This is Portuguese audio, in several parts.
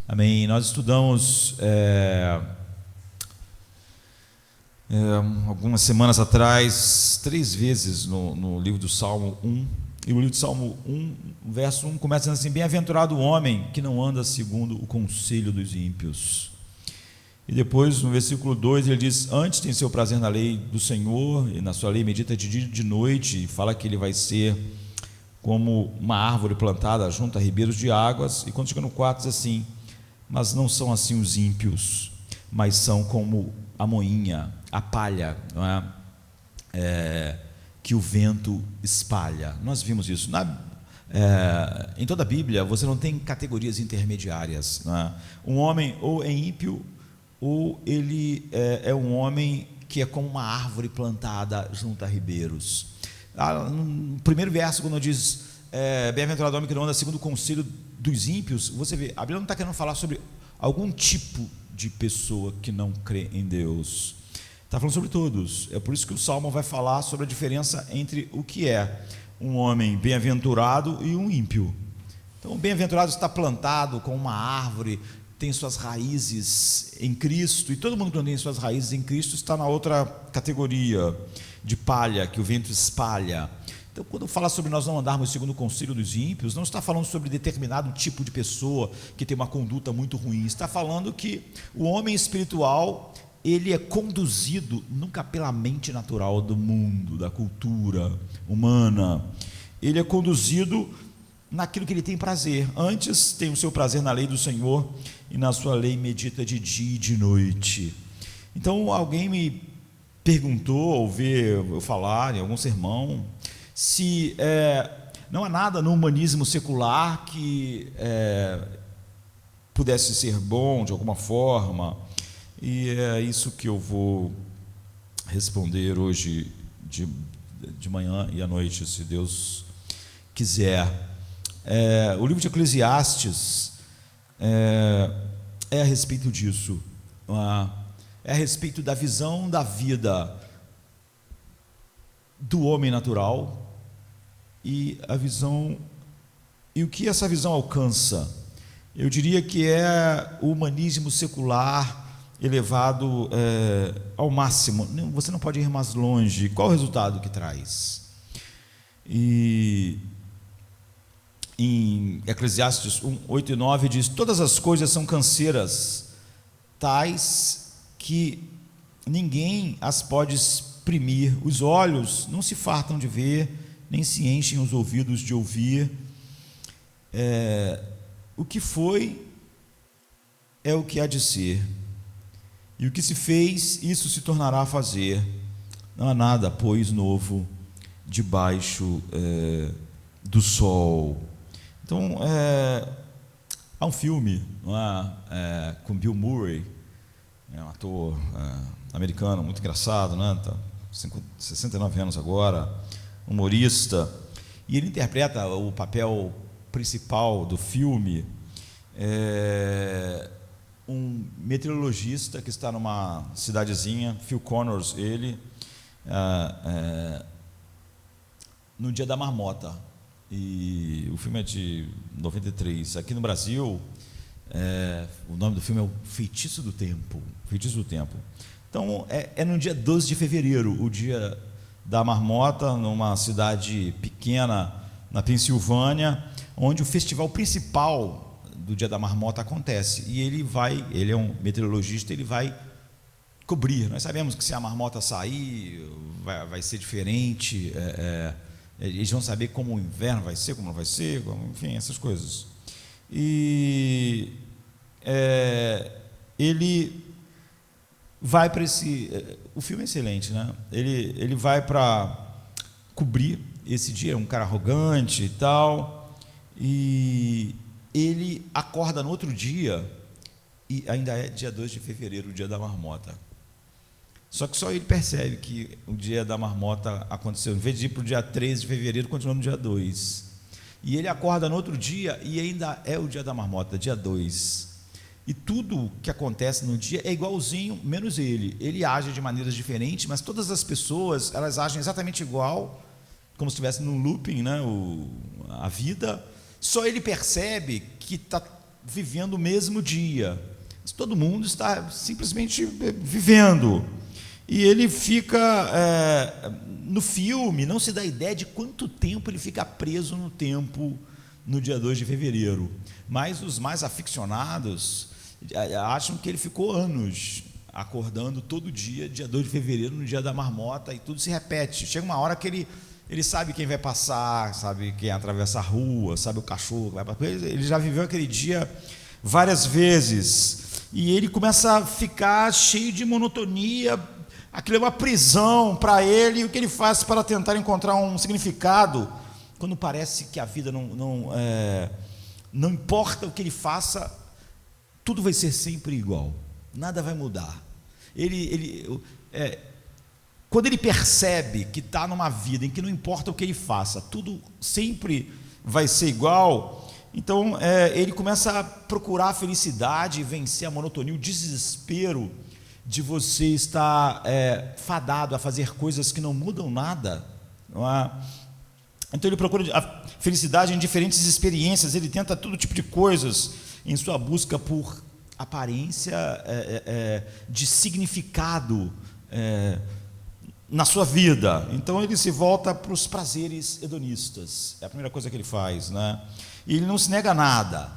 Amém. Nós estudamos algumas semanas atrás, 3 vezes no livro do Salmo 1. E o livro do Salmo 1, verso 1, começa dizendo assim: bem-aventurado o homem que não anda segundo o conselho dos ímpios. E depois, no versículo 2, ele diz: antes tem seu prazer na lei do Senhor, e na sua lei medita de dia e de noite, e fala que ele vai ser como uma árvore plantada junto a ribeiros de águas. E quando chega no 4, diz assim: mas não são assim os ímpios, mas são como a moinha, a palha, não é? Que o vento espalha. Nós vimos isso em toda a Bíblia. Você não tem categorias intermediárias, não é? Um homem ou é ímpio, ou ele é um homem que é como uma árvore plantada junto a ribeiros. No primeiro verso, quando diz bem-aventurado o homem que não anda segundo o conselho dos ímpios, você vê, a Bíblia não está querendo falar sobre algum tipo de pessoa que não crê em Deus. Está falando sobre todos. É por isso que o Salmo vai falar sobre a diferença entre o que é um homem bem-aventurado e um ímpio. Então, o bem-aventurado está plantado como uma árvore, tem suas raízes em Cristo, e todo mundo que não tem suas raízes em Cristo está na outra categoria de palha, que o vento espalha. Então, quando fala sobre nós não andarmos segundo o conselho dos ímpios, não está falando sobre determinado tipo de pessoa que tem uma conduta muito ruim. Está falando que o homem espiritual, ele é conduzido nunca pela mente natural do mundo, da cultura humana. Ele é conduzido naquilo que ele tem prazer. Antes tem o seu prazer na lei do Senhor, e na sua lei medita de dia e de noite. Então, alguém me perguntou, ou ver eu falar em algum sermão, se não há nada no humanismo secular que pudesse ser bom de alguma forma. E é isso que eu vou responder hoje de manhã e à noite, se Deus quiser. O livro de Eclesiastes é a respeito disso, é a respeito da visão da vida do homem natural e a visão, e o que essa visão alcança. Eu diria que é o humanismo secular elevado ao máximo. Você não pode ir mais longe. Qual o resultado que traz? E em Eclesiastes 1, 8 e 9 diz: todas as coisas são canseiras, tais que ninguém as pode exprimir. Os olhos não se fartam de ver, nem se enchem os ouvidos de ouvir. O que foi é o que há de ser, e o que se fez, isso se tornará a fazer. Não há nada, pois, novo debaixo do sol. Então, há um filme, não é? Com Bill Murray, um ator americano muito engraçado, né? Tá 69 anos agora, humorista, e ele interpreta o papel principal do filme, um meteorologista que está numa cidadezinha, Phil Connors, ele, no dia da marmota. E o filme é de 93. Aqui no Brasil, o nome do filme é O Feitiço do Tempo. Feitiço do Tempo. Então, é no dia 12 de fevereiro, o dia da marmota, numa cidade pequena na Pensilvânia, onde o festival principal do dia da marmota acontece. E ele é um meteorologista, ele vai cobrir. Nós sabemos que se a marmota sair, vai ser diferente. Eles vão saber como o inverno vai ser, como não vai ser, enfim, essas coisas. E ele vai para o filme é excelente, né? Ele vai para cobrir esse dia, é um cara arrogante e tal, e ele acorda no outro dia, e ainda é dia 2 de fevereiro, o dia da marmota. Só que só ele percebe que o dia da marmota aconteceu. Em vez de ir para o dia 13 de fevereiro, continua no dia 2. E ele acorda no outro dia e ainda é o dia da marmota, dia 2. E tudo que acontece no dia é igualzinho, menos ele. Ele age de maneiras diferentes, mas todas as pessoas, elas agem exatamente igual, como se estivesse num looping, né? A vida. Só ele percebe que está vivendo o mesmo dia. Mas todo mundo está simplesmente vivendo. E ele fica, no filme, não se dá ideia de quanto tempo ele fica preso no tempo no dia 2 de fevereiro. Mas os mais aficionados acham que ele ficou anos acordando todo dia 2 de fevereiro, no dia da marmota, e tudo se repete. Chega uma hora que ele sabe quem vai passar, sabe quem atravessa a rua, sabe o cachorro que vai passar. Ele já viveu aquele dia várias vezes. E ele começa a ficar cheio de monotonia. Aquilo é uma prisão para ele. E o que ele faz para tentar encontrar um significado, quando parece que a vida não importa o que ele faça, tudo vai ser sempre igual, nada vai mudar. Quando ele percebe que está numa vida em que não importa o que ele faça, tudo sempre vai ser igual, então ele começa a procurar a felicidade, vencer a monotonia, o desespero de você estar fadado a fazer coisas que não mudam nada, não é? Então ele procura a felicidade em diferentes experiências, ele tenta todo tipo de coisas em sua busca por aparência de significado na sua vida. Então ele se volta para os prazeres hedonistas, é a primeira coisa que ele faz, né? E ele não se nega a nada,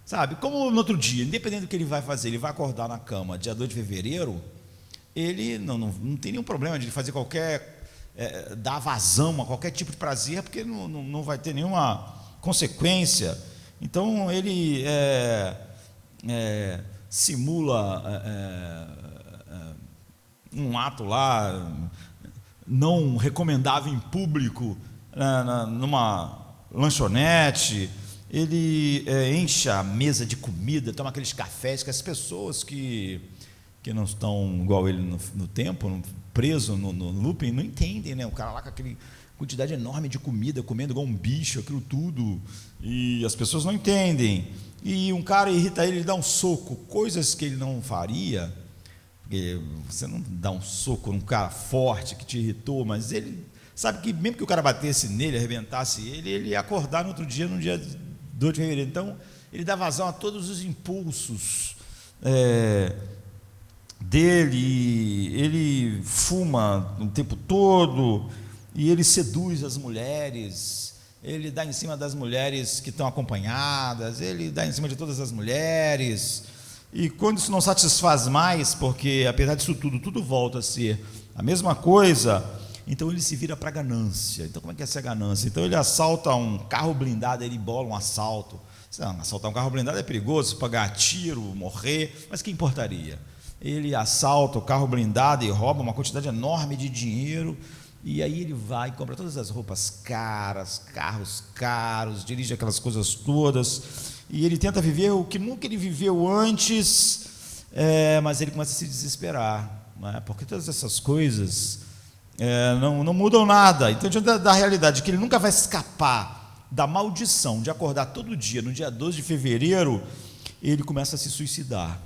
sabe? Como no outro dia, independente do que ele vai fazer, ele vai acordar na cama dia 2 de fevereiro, ele não tem nenhum problema de fazer dar vazão a qualquer tipo de prazer, porque não vai ter nenhuma consequência. Então ele simula um ato lá não recomendável em público, numa lanchonete. Ele enche a mesa de comida, toma aqueles cafés que as pessoas que não estão igual ele no tempo, preso no looping, não entendem, né? O cara lá com aquela quantidade enorme de comida, comendo igual um bicho, aquilo tudo, e as pessoas não entendem. E um cara irrita ele dá um soco, coisas que ele não faria, porque você não dá um soco num cara forte que te irritou, mas ele sabe que mesmo que o cara batesse nele, arrebentasse ele ia acordar no outro dia, no dia 2 de fevereiro. Então ele dá vazão a todos os impulsos dele, ele fuma o tempo todo, e ele seduz as mulheres, ele dá em cima das mulheres que estão acompanhadas, ele dá em cima de todas as mulheres, e quando isso não satisfaz mais, porque apesar disso tudo volta a ser a mesma coisa, então ele se vira para a ganância. Então como é que é essa ganância? Então ele assalta um carro blindado, ele bola um assalto. Assaltar um carro blindado é perigoso, pagar tiro, morrer, mas que importaria? Ele assalta o carro blindado e rouba uma quantidade enorme de dinheiro, e aí ele vai e compra todas as roupas caras, carros caros, dirige aquelas coisas todas, e ele tenta viver o que nunca ele viveu antes, mas ele começa a se desesperar, né? Porque todas essas coisas não mudam nada. Então, diante da realidade que ele nunca vai escapar da maldição de acordar todo dia, no dia 12 de fevereiro, ele começa a se suicidar.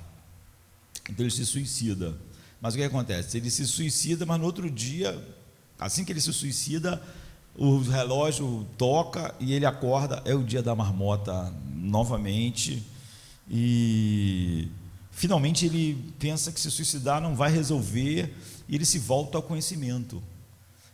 Então ele se suicida. Mas o que acontece? Ele se suicida, mas no outro dia, assim que ele se suicida, o relógio toca e ele acorda, é o dia da marmota novamente, e finalmente ele pensa que se suicidar não vai resolver, e ele se volta ao conhecimento.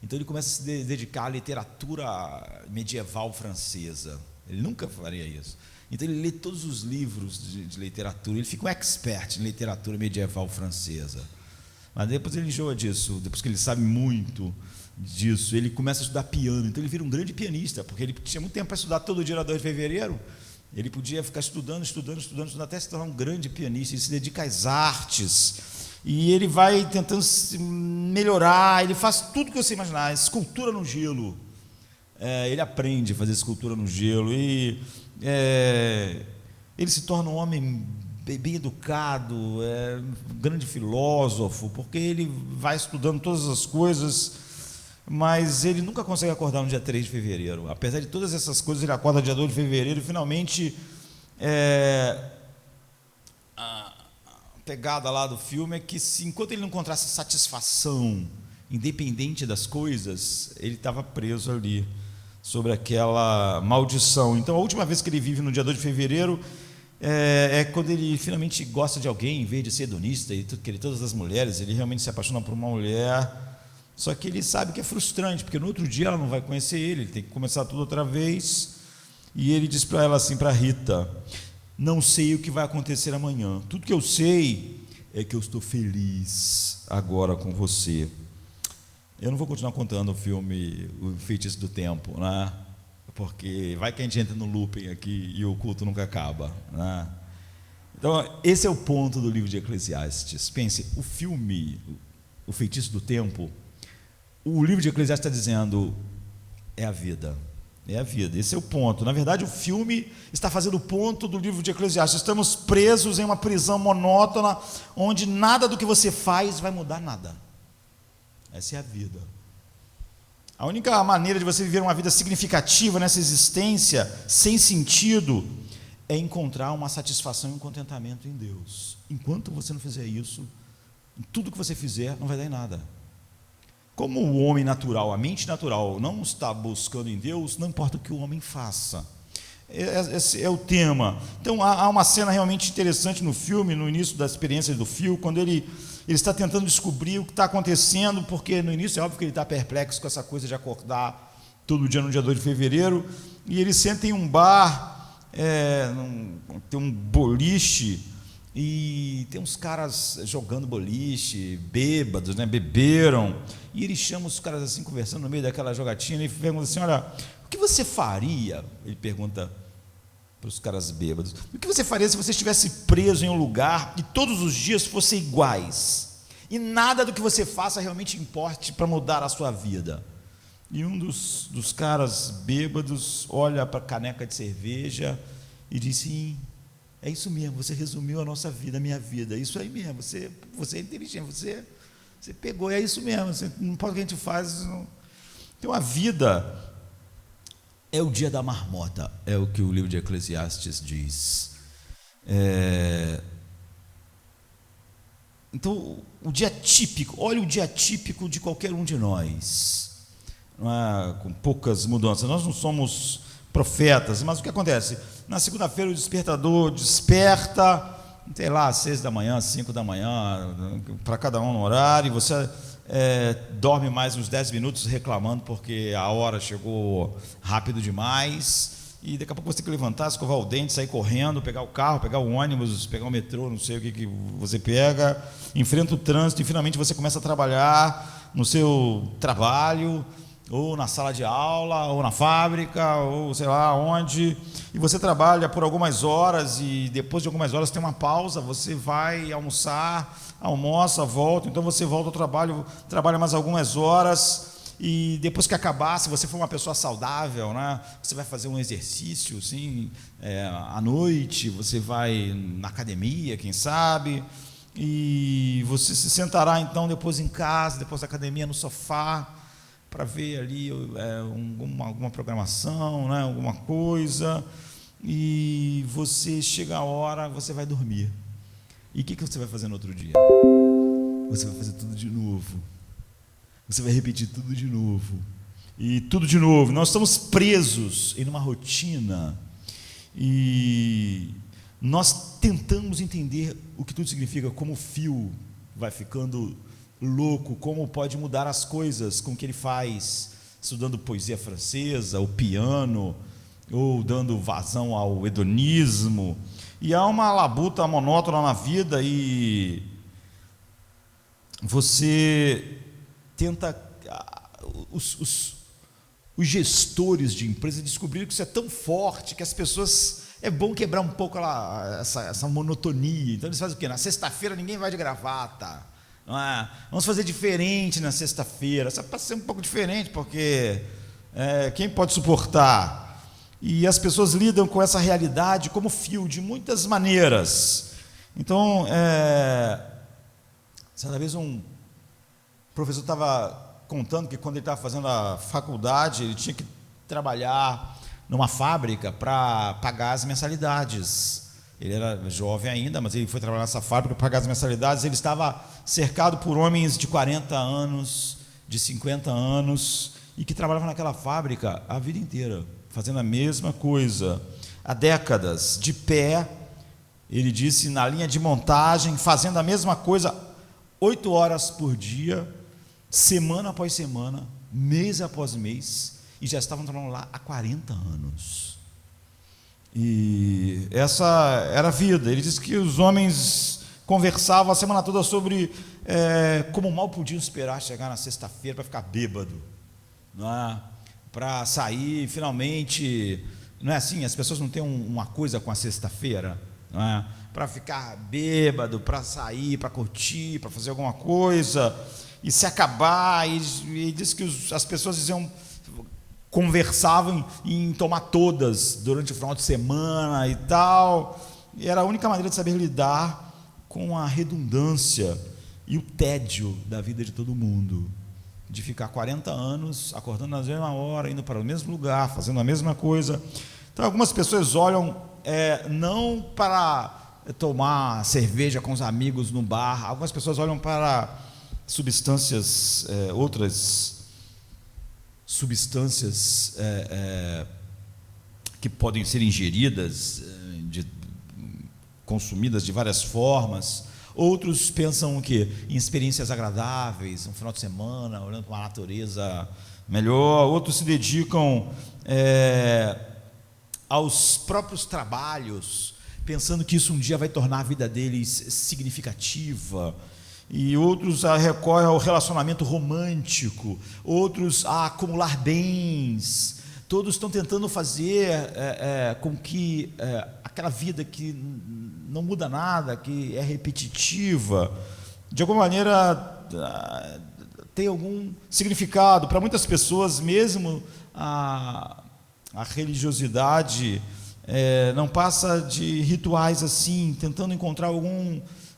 Então ele começa a se dedicar à literatura medieval francesa. Ele nunca faria isso. Então ele lê todos os livros de literatura, ele fica um expert em literatura medieval francesa. Mas depois ele enjoa disso, depois que ele sabe muito disso, ele começa a estudar piano. Então ele vira um grande pianista, porque ele tinha muito tempo para estudar todo dia na 2 de fevereiro, ele podia ficar estudando, até se tornar um grande pianista. Ele se dedica às artes, e ele vai tentando se melhorar, ele faz tudo que você imaginar, escultura no gelo. Ele aprende a fazer escultura no gelo, e ele se torna um homem bem educado, um grande filósofo, porque ele vai estudando todas as coisas, mas ele nunca consegue acordar no dia 3 de fevereiro. Apesar de todas essas coisas, ele acorda no dia 2 de fevereiro, e finalmente a pegada lá do filme é que, enquanto ele não encontrasse satisfação, independente das coisas, ele estava preso ali, sobre aquela maldição. Então a última vez que ele vive no dia 2 de fevereiro, é quando ele finalmente gosta de alguém, em vez de ser hedonista e querer todas as mulheres, ele realmente se apaixona por uma mulher, só que ele sabe que é frustrante, porque no outro dia ela não vai conhecer ele tem que começar tudo outra vez, e ele diz para ela assim, para Rita: não sei o que vai acontecer amanhã, tudo que eu sei é que eu estou feliz agora com você. Eu não vou continuar contando o filme O Feitiço do Tempo, né? Porque vai que a gente entra no looping aqui e o culto nunca acaba, né? Então, esse é o ponto do livro de Eclesiastes. Pense, o filme O Feitiço do Tempo, o livro de Eclesiastes está dizendo, é a vida, esse é o ponto. Na verdade, o filme está fazendo o ponto do livro de Eclesiastes. Estamos presos em uma prisão monótona, onde nada do que você faz vai mudar nada. Essa é a vida. A única maneira de você viver uma vida significativa nessa existência, sem sentido, é encontrar uma satisfação e um contentamento em Deus. Enquanto você não fizer isso, tudo que você fizer não vai dar em nada. Como o homem natural, a mente natural, não está buscando em Deus, não importa o que o homem faça. Esse é o tema. Então há uma cena realmente interessante no filme, no início da experiência do Phil, quando ele está tentando descobrir o que está acontecendo, porque no início é óbvio que ele está perplexo com essa coisa de acordar todo dia no dia 2 de fevereiro, e ele senta em um bar, tem um boliche, e tem uns caras jogando boliche, bêbados, né, beberam, e ele chama os caras assim, conversando no meio daquela jogatina, e pergunta assim: olha, o que você faria? Ele pergunta para os caras bêbados: o que você faria se você estivesse preso em um lugar e todos os dias fossem iguais, e nada do que você faça realmente importe para mudar a sua vida? E um dos caras bêbados olha para a caneca de cerveja e diz: sim, é isso mesmo, você resumiu a nossa vida, a minha vida, é isso aí mesmo, você é inteligente, você pegou, é isso mesmo, não pode o que a gente faz. Não. Então a vida é o dia da marmota, é o que o livro de Eclesiastes diz. Então, o dia típico, olha o dia típico de qualquer um de nós, não é? Com poucas mudanças. Nós não somos profetas, mas o que acontece? Na segunda-feira o despertador desperta, sei lá, às 6 da manhã, 5 da manhã, para cada um no horário, e você dorme mais uns 10 minutos reclamando porque a hora chegou rápido demais, e daqui a pouco você tem que levantar, escovar o dente, sair correndo, pegar o carro, pegar o ônibus, pegar o metrô, não sei o que você pega, enfrenta o trânsito e finalmente você começa a trabalhar no seu trabalho, ou na sala de aula, ou na fábrica, ou sei lá onde, e você trabalha por algumas horas, e depois de algumas horas tem uma pausa, você vai almoçar, almoça, volta, então você volta ao trabalho, trabalha mais algumas horas, e depois que acabar, se você for uma pessoa saudável, né, você vai fazer um exercício assim, à noite, você vai na academia, quem sabe, e você se sentará então depois em casa, depois da academia, no sofá, para ver ali alguma programação, né, alguma coisa, e você chega a hora, você vai dormir. E o que você vai fazer no outro dia? Você vai fazer tudo de novo. Você vai repetir tudo de novo. E tudo de novo. Nós estamos presos em uma rotina, e nós tentamos entender o que tudo significa, como o fio vai ficando louco, como pode mudar as coisas com o que ele faz, estudando poesia francesa, o piano, ou dando vazão ao hedonismo, e há uma labuta monótona na vida, e você tenta, os gestores de empresa descobriram que isso é tão forte, que as pessoas, é bom quebrar um pouco essa monotonia, então eles fazem o quê? Na sexta-feira ninguém vai de gravata, não é? Vamos fazer diferente na sexta-feira, só para ser um pouco diferente, porque quem pode suportar? E as pessoas lidam com essa realidade como fio, de muitas maneiras. Então, certa vez um professor estava contando que quando ele estava fazendo a faculdade, ele tinha que trabalhar numa fábrica para pagar as mensalidades. Ele era jovem ainda, mas ele foi trabalhar nessa fábrica para pagar as mensalidades. Ele estava cercado por homens de 40 anos, de 50 anos, e que trabalhavam naquela fábrica a vida inteira, fazendo a mesma coisa, há décadas, de pé, Ele disse, na linha de montagem, fazendo a mesma coisa 8 horas por dia, semana após semana, mês após mês, e já estavam trabalhando lá há 40 anos. E essa era a vida. Ele disse que os homens conversavam a semana toda sobre como mal podiam esperar chegar na sexta-feira para ficar bêbado, não é? Para sair finalmente. Não é assim? As pessoas não têm uma coisa com a sexta-feira, não é? Para ficar bêbado, para sair, para curtir, para fazer alguma coisa e se acabar. E diz que as pessoas conversavam em tomar todas durante o final de semana e tal, e era a única maneira de saber lidar com a redundância e o tédio da vida de todo mundo, de ficar 40 anos acordando na mesma hora, indo para o mesmo lugar, fazendo a mesma coisa. Então algumas pessoas olham não para tomar cerveja com os amigos no bar, algumas pessoas olham para substâncias, outras substâncias que podem ser ingeridas, consumidas de várias formas. Outros pensam o quê? Em experiências agradáveis, um final de semana, olhando para uma natureza melhor. Outros se dedicam aos próprios trabalhos, pensando que isso um dia vai tornar a vida deles significativa. E outros recorrem ao relacionamento romântico, outros a acumular bens. Todos estão tentando fazer com que aquela vida que não muda nada, que é repetitiva, de alguma maneira tem algum significado. Para muitas pessoas, mesmo a religiosidade não passa de rituais assim, tentando encontrar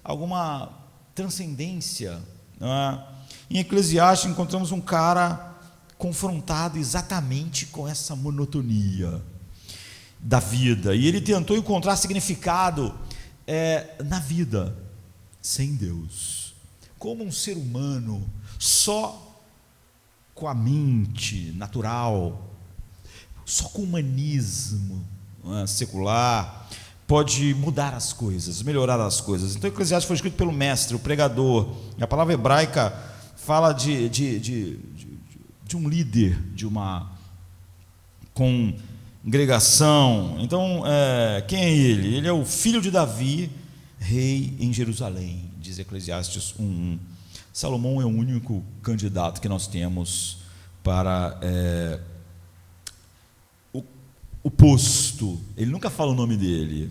alguma transcendência, não é? Em Eclesiastes encontramos um cara confrontado exatamente com essa monotonia da vida, e ele tentou encontrar significado na vida sem Deus, como um ser humano só com a mente natural, só com o humanismo secular pode mudar as coisas, melhorar as coisas. Então, Eclesiastes foi escrito pelo mestre, o pregador. A palavra hebraica fala de um líder, de uma congregação. Então, quem é ele? Ele é o filho de Davi, rei em Jerusalém, diz Eclesiastes 1:1. Salomão é o único candidato que nós temos para o posto. Ele nunca fala o nome dele,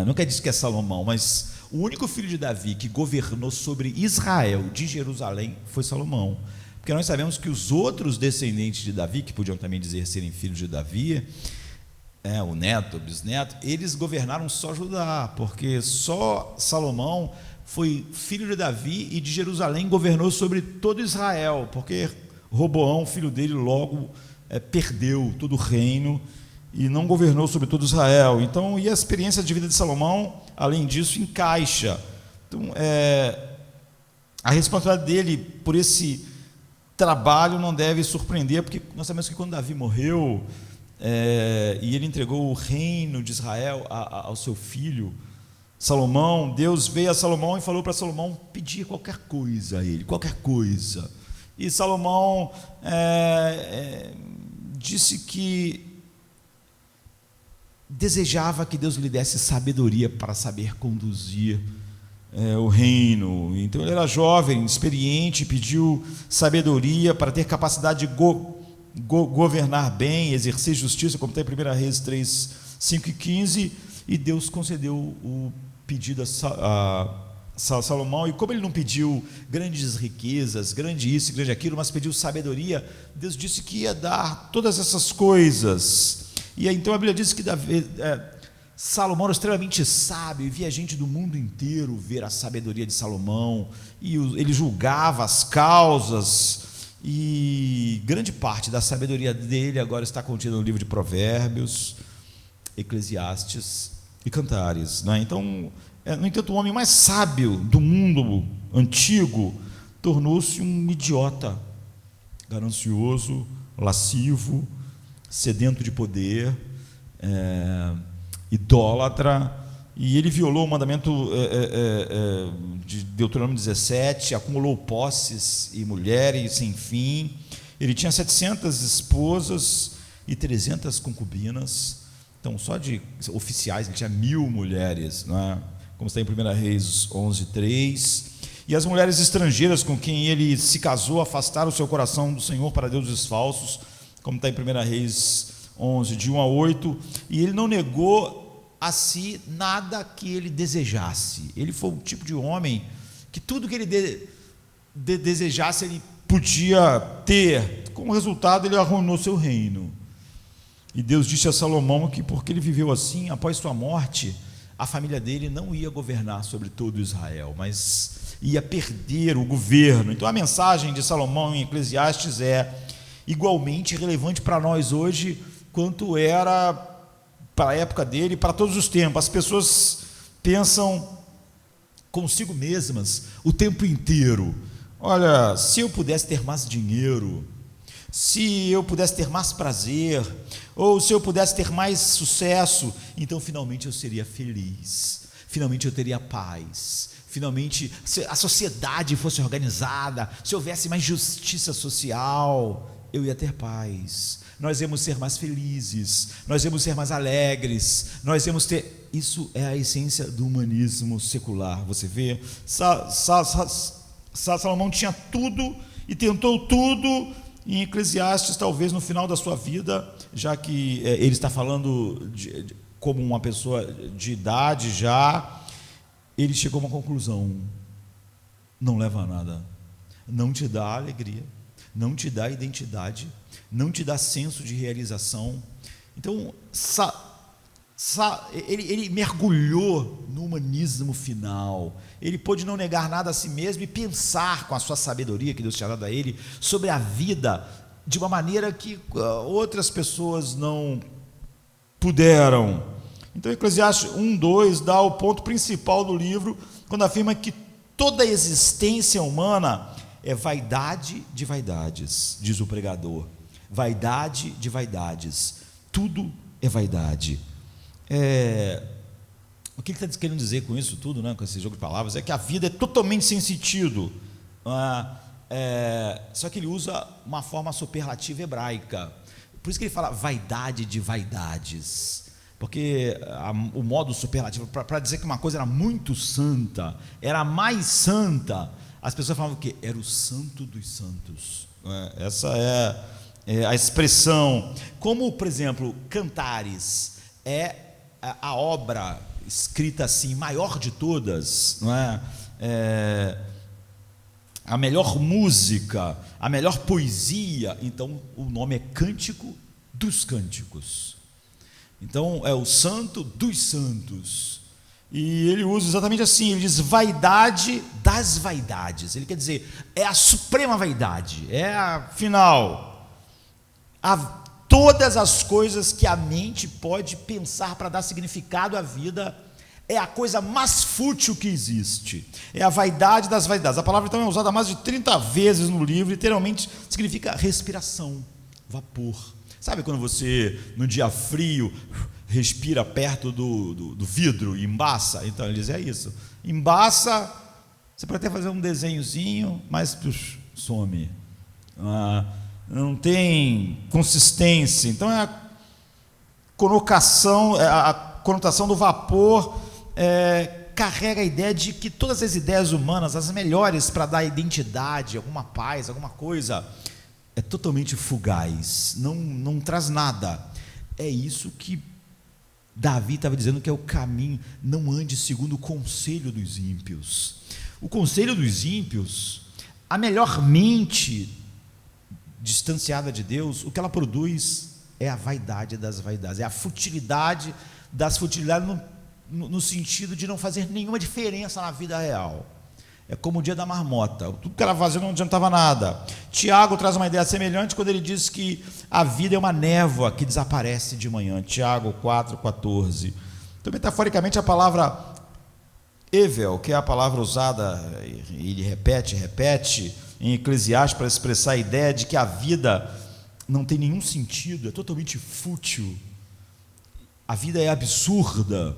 nunca diz que é Salomão, mas o único filho de Davi que governou sobre Israel de Jerusalém foi Salomão, porque nós sabemos que os outros descendentes de Davi, que podiam também dizer serem filhos de Davi, o neto, o bisneto, eles governaram só Judá, porque só Salomão foi filho de Davi e de Jerusalém governou sobre todo Israel, porque Roboão, filho dele, logo perdeu todo o reino e não governou sobre todo Israel. Então, e a experiência de vida de Salomão, além disso, encaixa. Então, a responsabilidade dele por esse trabalho não deve surpreender, porque nós sabemos que quando Davi morreu, e ele entregou o reino de Israel ao seu filho Salomão, Deus veio a Salomão e falou para Salomão pedir qualquer coisa a ele, qualquer coisa. E Salomão disse que desejava que Deus lhe desse sabedoria para saber conduzir o reino. Então ele era jovem, experiente, pediu sabedoria para ter capacidade de governar bem, exercer justiça, como está em 1 Reis 3, 5 e 15, e Deus concedeu o pedido a Salomão. E como ele não pediu grandes riquezas, grande isso, grande aquilo, mas pediu sabedoria, Deus disse que ia dar todas essas coisas. E então a Bíblia diz que Salomão era extremamente sábio, e via gente do mundo inteiro ver a sabedoria de Salomão, e ele julgava as causas, e grande parte da sabedoria dele agora está contida no livro de Provérbios, Eclesiastes e Cantares, não é? Então, no entanto, o homem mais sábio do mundo antigo tornou-se um idiota, ganancioso, lascivo, sedento de poder, idólatra, e ele violou o mandamento de Deuteronômio 17, acumulou posses e mulheres sem fim. Ele tinha 700 esposas e 300 concubinas. Então, só de oficiais, ele tinha 1000 mulheres, né? Como está em 1 Reis 11:3. E as mulheres estrangeiras com quem ele se casou afastaram o seu coração do Senhor para deuses falsos, como está em 1 Reis 11, de 1 a 8. E ele não negou a si nada que ele desejasse. Ele foi o tipo de homem que tudo que ele desejasse, ele podia ter. Como resultado, ele arruinou seu reino. E Deus disse a Salomão que, porque ele viveu assim, após sua morte, a família dele não ia governar sobre todo Israel, mas ia perder o governo. Então a mensagem de Salomão em Eclesiastes é igualmente relevante para nós hoje, quanto era para a época dele e para todos os tempos. As pessoas pensam consigo mesmas o tempo inteiro: olha, se eu pudesse ter mais dinheiro, se eu pudesse ter mais prazer, ou se eu pudesse ter mais sucesso, então finalmente eu seria feliz, finalmente eu teria paz, finalmente se a sociedade fosse organizada, se houvesse mais justiça social, eu ia ter paz, nós íamos ser mais felizes, nós íamos ser mais alegres, nós íamos ter... Isso é a essência do humanismo secular. Você vê, Salomão tinha tudo e tentou tudo. Em Eclesiastes, talvez no final da sua vida, já que ele está falando como uma pessoa de idade já, ele chegou a uma conclusão: não leva a nada, não te dá alegria, não te dá identidade, não te dá senso de realização. Então, ele mergulhou no humanismo final. Ele pôde não negar nada a si mesmo e pensar com a sua sabedoria que Deus tinha dado a ele sobre a vida de uma maneira que outras pessoas não puderam. Então Eclesiastes 1:2 dá o ponto principal do livro, quando afirma que toda a existência humana é vaidade de vaidades, diz o pregador. Vaidade de vaidades, tudo é vaidade. O que ele está querendo dizer com isso tudo, né, com esse jogo de palavras, é que a vida é totalmente sem sentido. Só que ele usa uma forma superlativa hebraica. Por isso que ele fala vaidade de vaidades, porque o modo superlativo, para dizer que uma coisa era muito santa, era mais santa, as pessoas falavam que era o santo dos santos. Essa é a expressão. Como, por exemplo, Cantares é a obra escrita assim, maior de todas, não é? A melhor música, a melhor poesia. Então o nome é Cântico dos Cânticos. Então é o santo dos santos. E ele usa exatamente assim, ele diz vaidade das vaidades. Ele quer dizer, é a suprema vaidade, é a final. Todas as coisas que a mente pode pensar para dar significado à vida, é a coisa mais fútil que existe, é a vaidade das vaidades. A palavra então é usada mais de 30 vezes no livro, literalmente significa respiração, vapor. Sabe quando você, no dia frio, respira perto do vidro e embaça? Então ele diz, é isso, embaça, você pode até fazer um desenhozinho, mas some. Não tem consistência. Então a conotação do vapor carrega a ideia de que todas as ideias humanas, as melhores para dar identidade, alguma paz, alguma coisa, é totalmente fugaz, não traz nada. É isso que Davi estava dizendo que é o caminho. Não ande segundo o conselho dos ímpios. O conselho dos ímpios, a melhor mente distanciada de Deus, o que ela produz é a vaidade das vaidades, é a futilidade das futilidades, no sentido de não fazer nenhuma diferença na vida real. É como o dia da marmota, tudo que ela fazia não adiantava nada. Tiago traz uma ideia semelhante quando ele diz que a vida é uma névoa que desaparece de manhã. Tiago 4,14. Então, metaforicamente, a palavra Evel, que é a palavra usada, ele repete em Eclesiastes para expressar a ideia de que a vida não tem nenhum sentido, é totalmente fútil, a vida é absurda.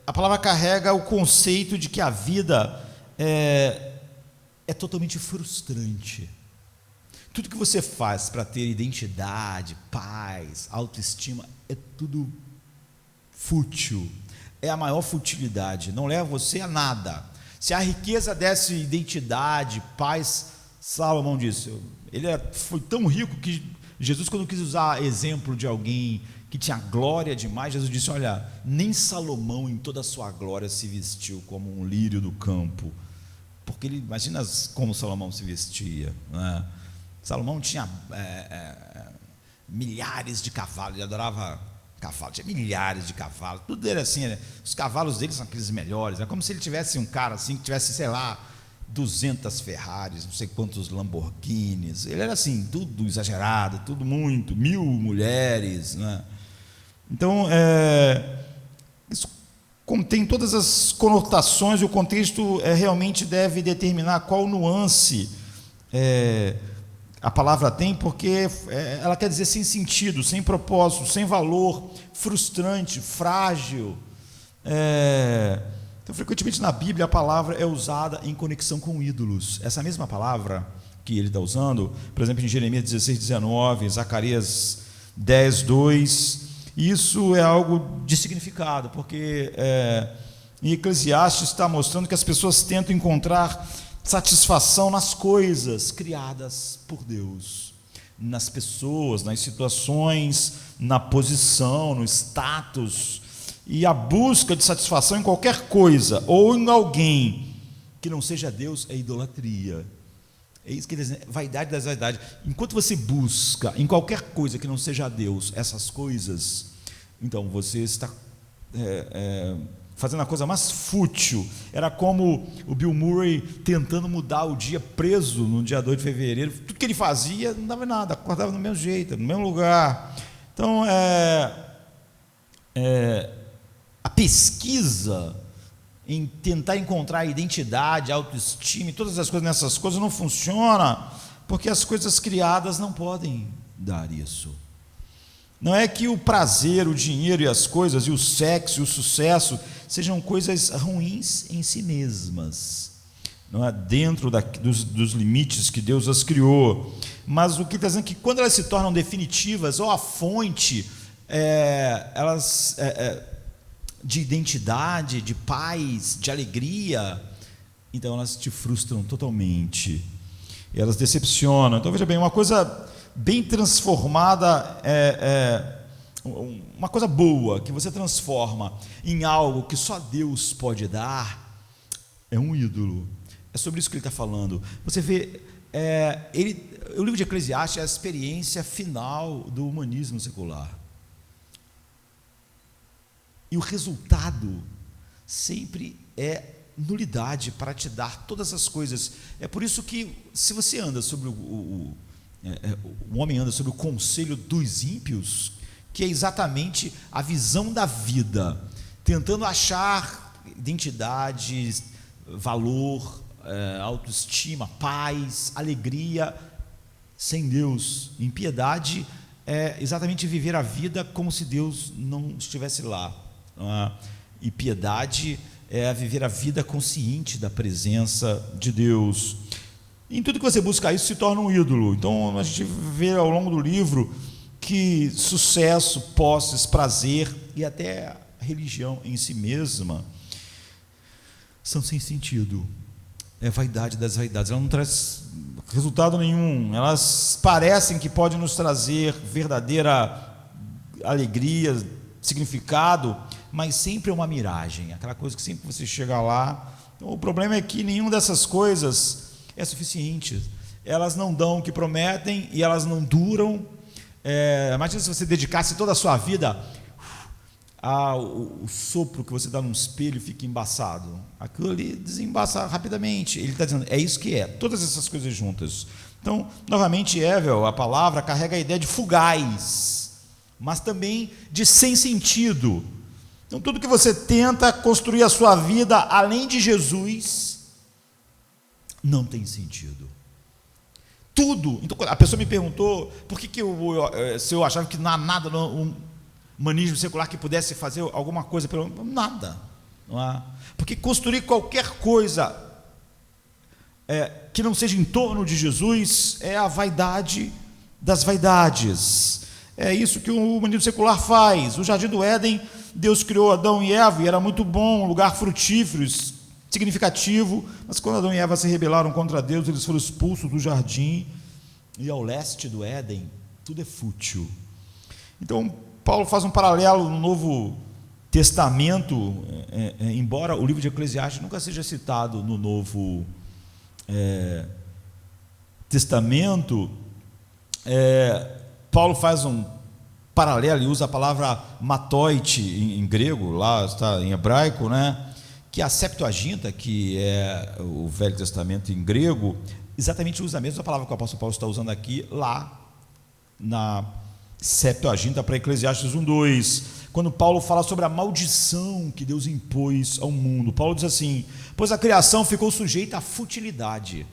A palavra carrega o conceito de que a vida é totalmente frustrante. Tudo que você faz para ter identidade, paz, autoestima, é tudo fútil. É a maior futilidade, não leva você a nada. Se a riqueza desse identidade, paz, Salomão disse, foi tão rico que Jesus, quando quis usar exemplo de alguém que tinha glória demais, Jesus disse, olha, nem Salomão em toda a sua glória se vestiu como um lírio do campo, porque ele, imagina como Salomão se vestia, né? Salomão tinha milhares de cavalos, ele adorava cavalos, tinha milhares de cavalos, tudo era assim, né? Os cavalos dele são aqueles melhores, é como se ele tivesse um cara assim, que tivesse, sei lá, 200 Ferraris, não sei quantos Lamborghinis, ele era assim, tudo exagerado, tudo muito, 1000 mulheres, né? Então, isso contém todas as conotações, e o contexto realmente deve determinar qual nuance a palavra tem, porque ela quer dizer sem sentido, sem propósito, sem valor, frustrante, frágil. Então, frequentemente na Bíblia a palavra é usada em conexão com ídolos. Essa mesma palavra que ele está usando, por exemplo, em Jeremias 16:19, Zacarias 10:2, isso é algo de significado, porque em Eclesiastes está mostrando que as pessoas tentam encontrar satisfação nas coisas criadas por Deus, nas pessoas, nas situações, na posição, no status, e a busca de satisfação em qualquer coisa ou em alguém que não seja Deus é idolatria. É isso que ele diz, vaidade das vaidades. Enquanto você busca em qualquer coisa que não seja Deus essas coisas, então você está fazendo a coisa mais fútil. Era como o Bill Murray tentando mudar o dia, preso no dia 2 de fevereiro. Tudo que ele fazia não dava nada, acordava do mesmo jeito, no mesmo lugar. Então, a pesquisa em tentar encontrar identidade, autoestima e todas as coisas nessas coisas não funciona, porque as coisas criadas não podem dar isso. Não é que o prazer, o dinheiro e as coisas, e o sexo e o sucesso sejam coisas ruins em si mesmas, não é? Dentro dos limites que Deus as criou, mas o que está dizendo é que quando elas se tornam definitivas, ou a fonte de identidade, de paz, de alegria, então elas te frustram totalmente, elas decepcionam. Então veja bem, uma coisa bem transformada, uma coisa boa que você transforma em algo que só Deus pode dar, é um ídolo. É sobre isso que ele está falando. Você vê, o livro de Eclesiastes é a experiência final do humanismo secular, e o resultado sempre é nulidade para te dar todas as coisas. É por isso que, se você anda sobre o homem anda sobre o conselho dos ímpios, que é exatamente a visão da vida, tentando achar identidade, valor, autoestima, paz, alegria, sem Deus. Impiedade é exatamente viver a vida como se Deus não estivesse lá. E piedade é viver a vida consciente da presença de Deus. Em tudo que você busca isso se torna um ídolo. Então a gente vê ao longo do livro que sucesso, posses, prazer e até a religião em si mesma são sem sentido. É vaidade das vaidades, ela não traz resultado nenhum. Elas parecem que podem nos trazer verdadeira alegria, significado, mas sempre é uma miragem, aquela coisa que sempre você chega lá. Então, o problema é que nenhuma dessas coisas é suficiente, elas não dão o que prometem e elas não duram. Imagina se você dedicasse toda a sua vida o sopro que você dá num espelho fica embaçado, aquilo ali desembaça rapidamente. Ele está dizendo, é isso que é, todas essas coisas juntas. Então, novamente, Evel, a palavra carrega a ideia de fugaz, mas também de sem sentido. Então, tudo que você tenta construir a sua vida além de Jesus não tem sentido. Tudo. Então, a pessoa me perguntou por que se eu achava que não há nada humanismo secular que pudesse fazer alguma coisa pelo nada, não é? Porque construir qualquer coisa que não seja em torno de Jesus é a vaidade das vaidades. É isso que o humanismo secular faz. O Jardim do Éden, Deus criou Adão e Eva e era muito bom, um lugar frutífero, significativo, mas quando Adão e Eva se rebelaram contra Deus, eles foram expulsos do jardim, e ao leste do Éden tudo é fútil. Então Paulo faz um paralelo no Novo Testamento, embora o livro de Eclesiastes nunca seja citado no Novo Testamento, Paulo faz um paralelo e usa a palavra matoite em grego, lá está em hebraico, né? Que a Septuaginta, que é o Velho Testamento em grego, exatamente usa a mesma palavra que o apóstolo Paulo está usando aqui, lá na Septuaginta para Eclesiastes 1:2, quando Paulo fala sobre a maldição que Deus impôs ao mundo. Paulo diz assim: pois a criação ficou sujeita à futilidade,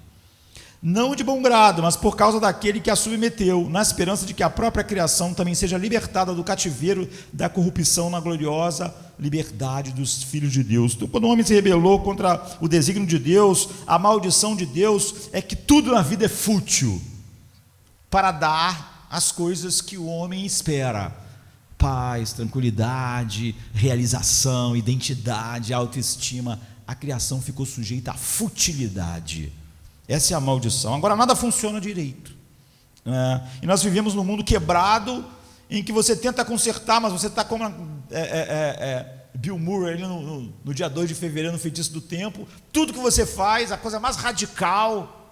não de bom grado, mas por causa daquele que a submeteu, na esperança de que a própria criação também seja libertada do cativeiro da corrupção na gloriosa liberdade dos filhos de Deus. Então, quando o homem se rebelou contra o desígnio de Deus, a maldição de Deus é que tudo na vida é fútil para dar as coisas que o homem espera: paz, tranquilidade, realização, identidade, autoestima. A criação ficou sujeita à futilidade. Essa é a maldição. Agora, nada funciona direito, e nós vivemos num mundo quebrado, em que você tenta consertar, mas você está como Bill Murray ali no dia 2 de fevereiro, no Feitiço do Tempo. Tudo que você faz, a coisa mais radical,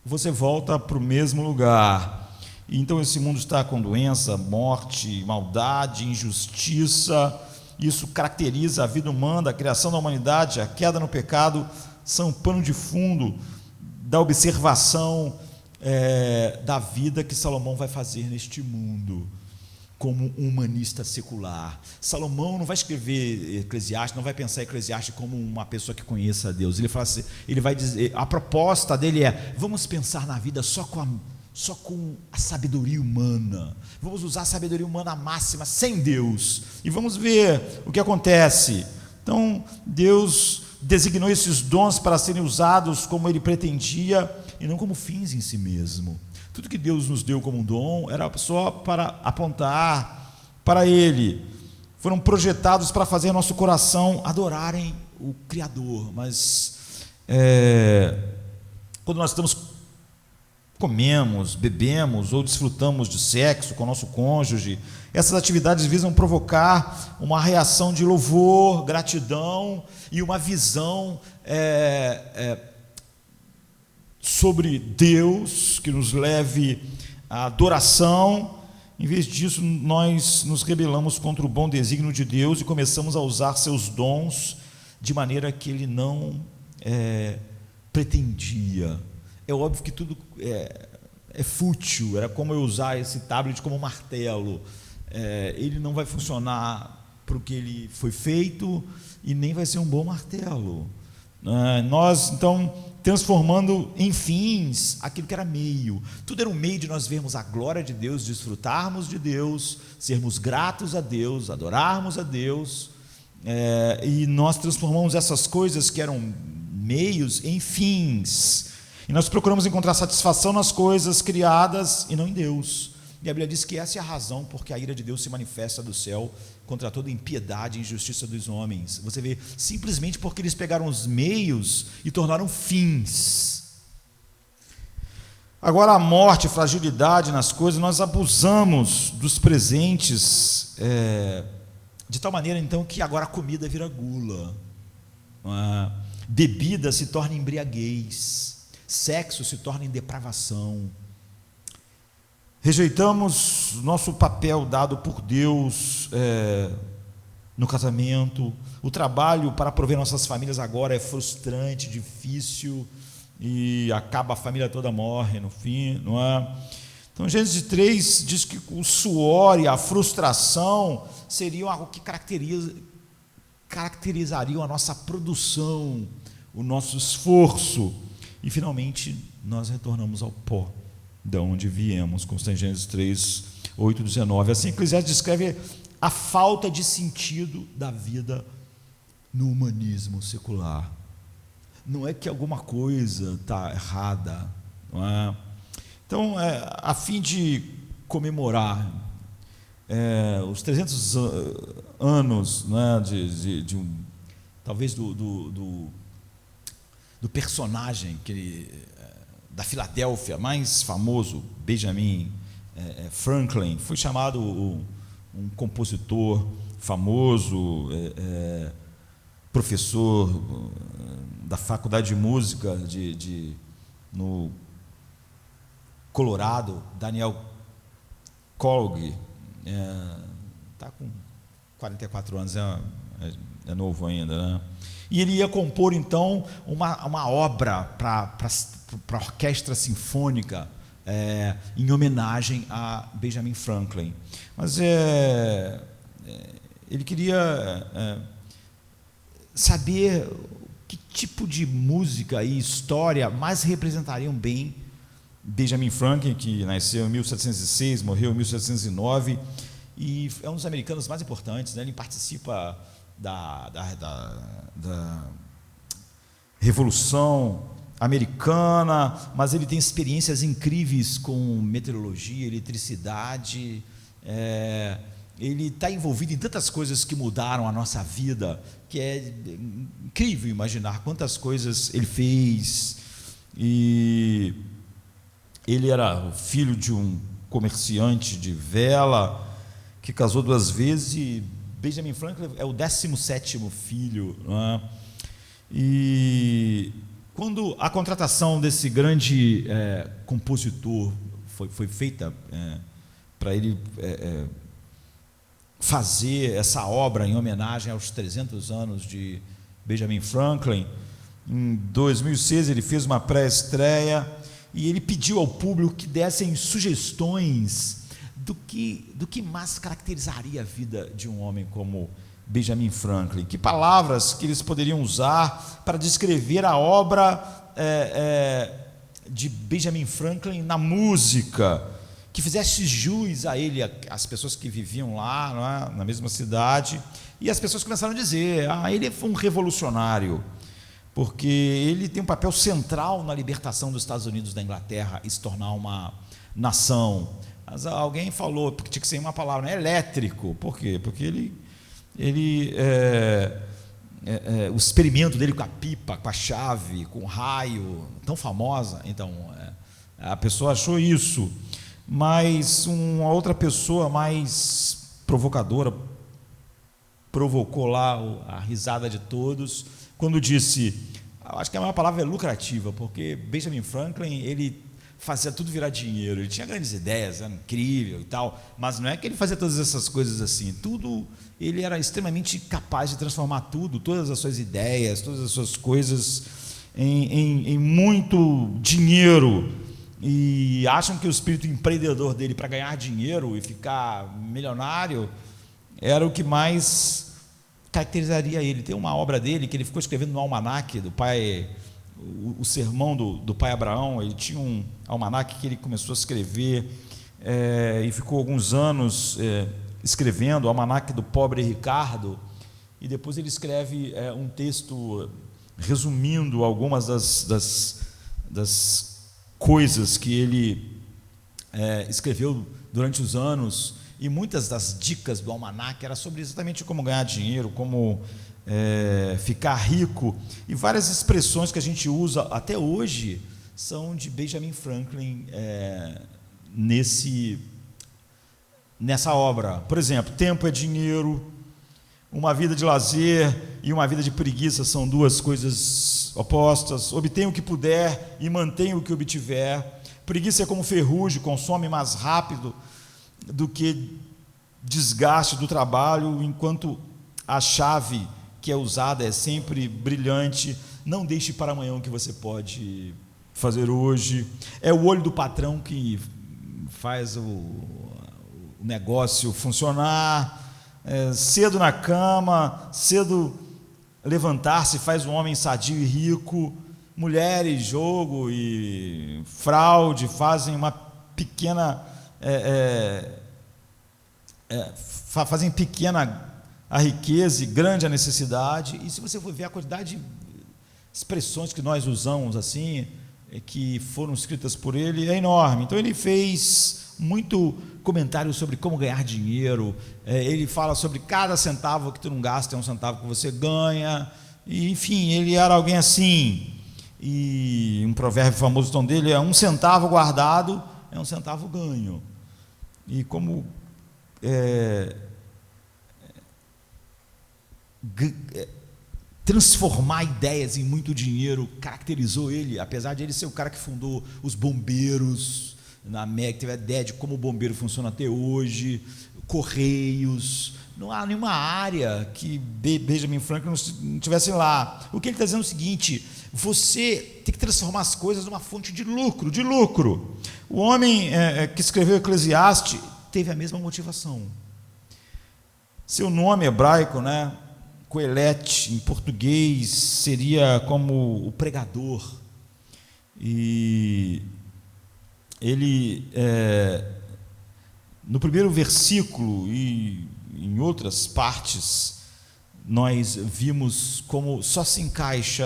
você volta para o mesmo lugar. E então esse mundo está com doença, morte, maldade, injustiça. Isso caracteriza a vida humana, a criação da humanidade. A queda no pecado são um pano de fundo da observação da vida que Salomão vai fazer neste mundo, como um humanista secular. Salomão não vai escrever Eclesiastes, não vai pensar Eclesiastes como uma pessoa que conheça a Deus. Ele fala assim, ele vai dizer, a proposta dele é: vamos pensar na vida só com a sabedoria humana, vamos usar a sabedoria humana máxima, sem Deus, e vamos ver o que acontece. Então Deus designou esses dons para serem usados como Ele pretendia, e não como fins em si mesmo. Tudo que Deus nos deu como um dom era só para apontar para Ele. Foram projetados para fazer nosso coração adorarem o Criador. Mas quando nós comemos, bebemos ou desfrutamos de sexo com o nosso cônjuge, essas atividades visam provocar uma reação de louvor, gratidão e uma visão sobre Deus que nos leve à adoração. Em vez disso, nós nos rebelamos contra o bom desígnio de Deus e começamos a usar seus dons de maneira que Ele não pretendia. É óbvio que tudo é fútil. Era como eu usar esse tablet como martelo. Ele não vai funcionar para o que ele foi feito e nem vai ser um bom martelo. Nós, então, transformando em fins aquilo que era meio. Tudo era um meio de nós vermos a glória de Deus, desfrutarmos de Deus, sermos gratos a Deus, adorarmos a Deus, e nós transformamos essas coisas que eram meios em fins. E nós procuramos encontrar satisfação nas coisas criadas e não em Deus. E a Bíblia diz que essa é a razão porque a ira de Deus se manifesta do céu contra toda impiedade e injustiça dos homens. Você vê, simplesmente porque eles pegaram os meios e tornaram fins. Agora, a morte, fragilidade nas coisas, nós abusamos dos presentes, de tal maneira então que agora a comida vira gula, bebida se torna embriaguez, sexo se torna em depravação. Rejeitamos nosso papel dado por Deus no casamento. O trabalho para prover nossas famílias agora é frustrante, difícil, e acaba, a família toda morre no fim, não é? Então Gênesis 3 diz que o suor e a frustração seriam algo que caracterizariam a nossa produção, o nosso esforço, e finalmente nós retornamos ao pó de onde viemos, como está em Gênesis 3, 8:19. Assim, Eclesiastes descreve a falta de sentido da vida no humanismo secular. Não é que alguma coisa está errada, não é? Então, a fim de comemorar os 300 anos, né, talvez do personagem da Filadélfia mais famoso, Benjamin Franklin, foi chamado um compositor famoso, professor da Faculdade de Música no Colorado, Daniel Colg, está com 44 anos, é novo ainda, né? E ele ia compor então uma obra para a orquestra sinfônica em homenagem a Benjamin Franklin. Mas ele queria saber que tipo de música e história mais representariam bem Benjamin Franklin, que nasceu em 1706, morreu em 1709, e é um dos americanos mais importantes, né? Ele participa da Revolução Americana, mas ele tem experiências incríveis com meteorologia, eletricidade, ele está envolvido em tantas coisas que mudaram a nossa vida, que é incrível imaginar quantas coisas ele fez. E ele era filho de um comerciante de vela que casou 2 vezes, e Benjamin Franklin é o 17º filho, né? E quando a contratação desse grande compositor foi feita para ele fazer essa obra em homenagem aos 300 anos de Benjamin Franklin, em 2006 ele fez uma pré-estreia e ele pediu ao público que dessem sugestões do que mais caracterizaria a vida de um homem como Benjamin Franklin, que palavras que eles poderiam usar para descrever a obra de Benjamin Franklin na música, que fizesse jus a ele, as pessoas que viviam lá, não é, na mesma cidade. E as pessoas começaram a dizer: ele foi um revolucionário, porque ele tem um papel central na libertação dos Estados Unidos da Inglaterra e se tornar uma nação. Mas alguém falou, porque tinha que ser uma palavra, né? Elétrico. Por quê? Porque o experimento dele com a pipa, com a chave, com o raio, tão famosa. Então, a pessoa achou isso. Mas uma outra pessoa mais provocadora provocou lá a risada de todos quando disse, acho que a maior palavra é lucrativa, porque Benjamin Franklin, ele fazia tudo virar dinheiro, ele tinha grandes ideias, era incrível e tal, mas não é que ele fazia todas essas coisas assim, tudo, ele era extremamente capaz de transformar tudo, todas as suas ideias, todas as suas coisas em muito dinheiro, e acham que o espírito empreendedor dele para ganhar dinheiro e ficar milionário era o que mais caracterizaria ele. Tem uma obra dele que ele ficou escrevendo no almanaque do pai, o sermão do pai Abraão. Ele tinha um almanaque que ele começou a escrever e ficou alguns anos escrevendo, o almanaque do pobre Ricardo, e depois ele escreve um texto resumindo algumas das coisas que ele escreveu durante os anos, e muitas das dicas do almanaque eram sobre exatamente como ganhar dinheiro, como ficar rico, e várias expressões que a gente usa até hoje são de Benjamin Franklin nessa obra. Por exemplo, tempo é dinheiro, uma vida de lazer e uma vida de preguiça são duas coisas opostas. Obtenha o que puder e mantenha o que obtiver. Preguiça é como ferrugem, consome mais rápido do que desgaste do trabalho, enquanto a chave que é usada é sempre brilhante. Não deixe para amanhã o que você pode fazer hoje. É o olho do patrão que faz o negócio funcionar. Cedo na cama, cedo levantar-se faz um homem sadio e rico. Mulheres, jogo e fraude fazem uma pequena fazem pequena a riqueza e grande a necessidade. E se você for ver a quantidade de expressões que nós usamos assim, que foram escritas por ele, é enorme. Então ele fez muito comentário sobre como ganhar dinheiro. Ele fala sobre cada centavo que tu não gasta é um centavo que você ganha. E, enfim, ele era alguém assim. E um provérbio famoso então dele é: um centavo guardado é um centavo ganho. E como transformar ideias em muito dinheiro caracterizou ele, apesar de ele ser o cara que fundou os bombeiros na América, teve a ideia de como o bombeiro funciona até hoje, Correios. Não há nenhuma área que Benjamin Franklin não estivesse lá. O que ele está dizendo é o seguinte: você tem que transformar as coisas numa fonte de lucro, de lucro. O homem que escreveu Eclesiastes teve a mesma motivação. Seu nome hebraico, né, Coelete, em português seria como o pregador. E ele, no primeiro versículo e em outras partes, nós vimos como só se encaixa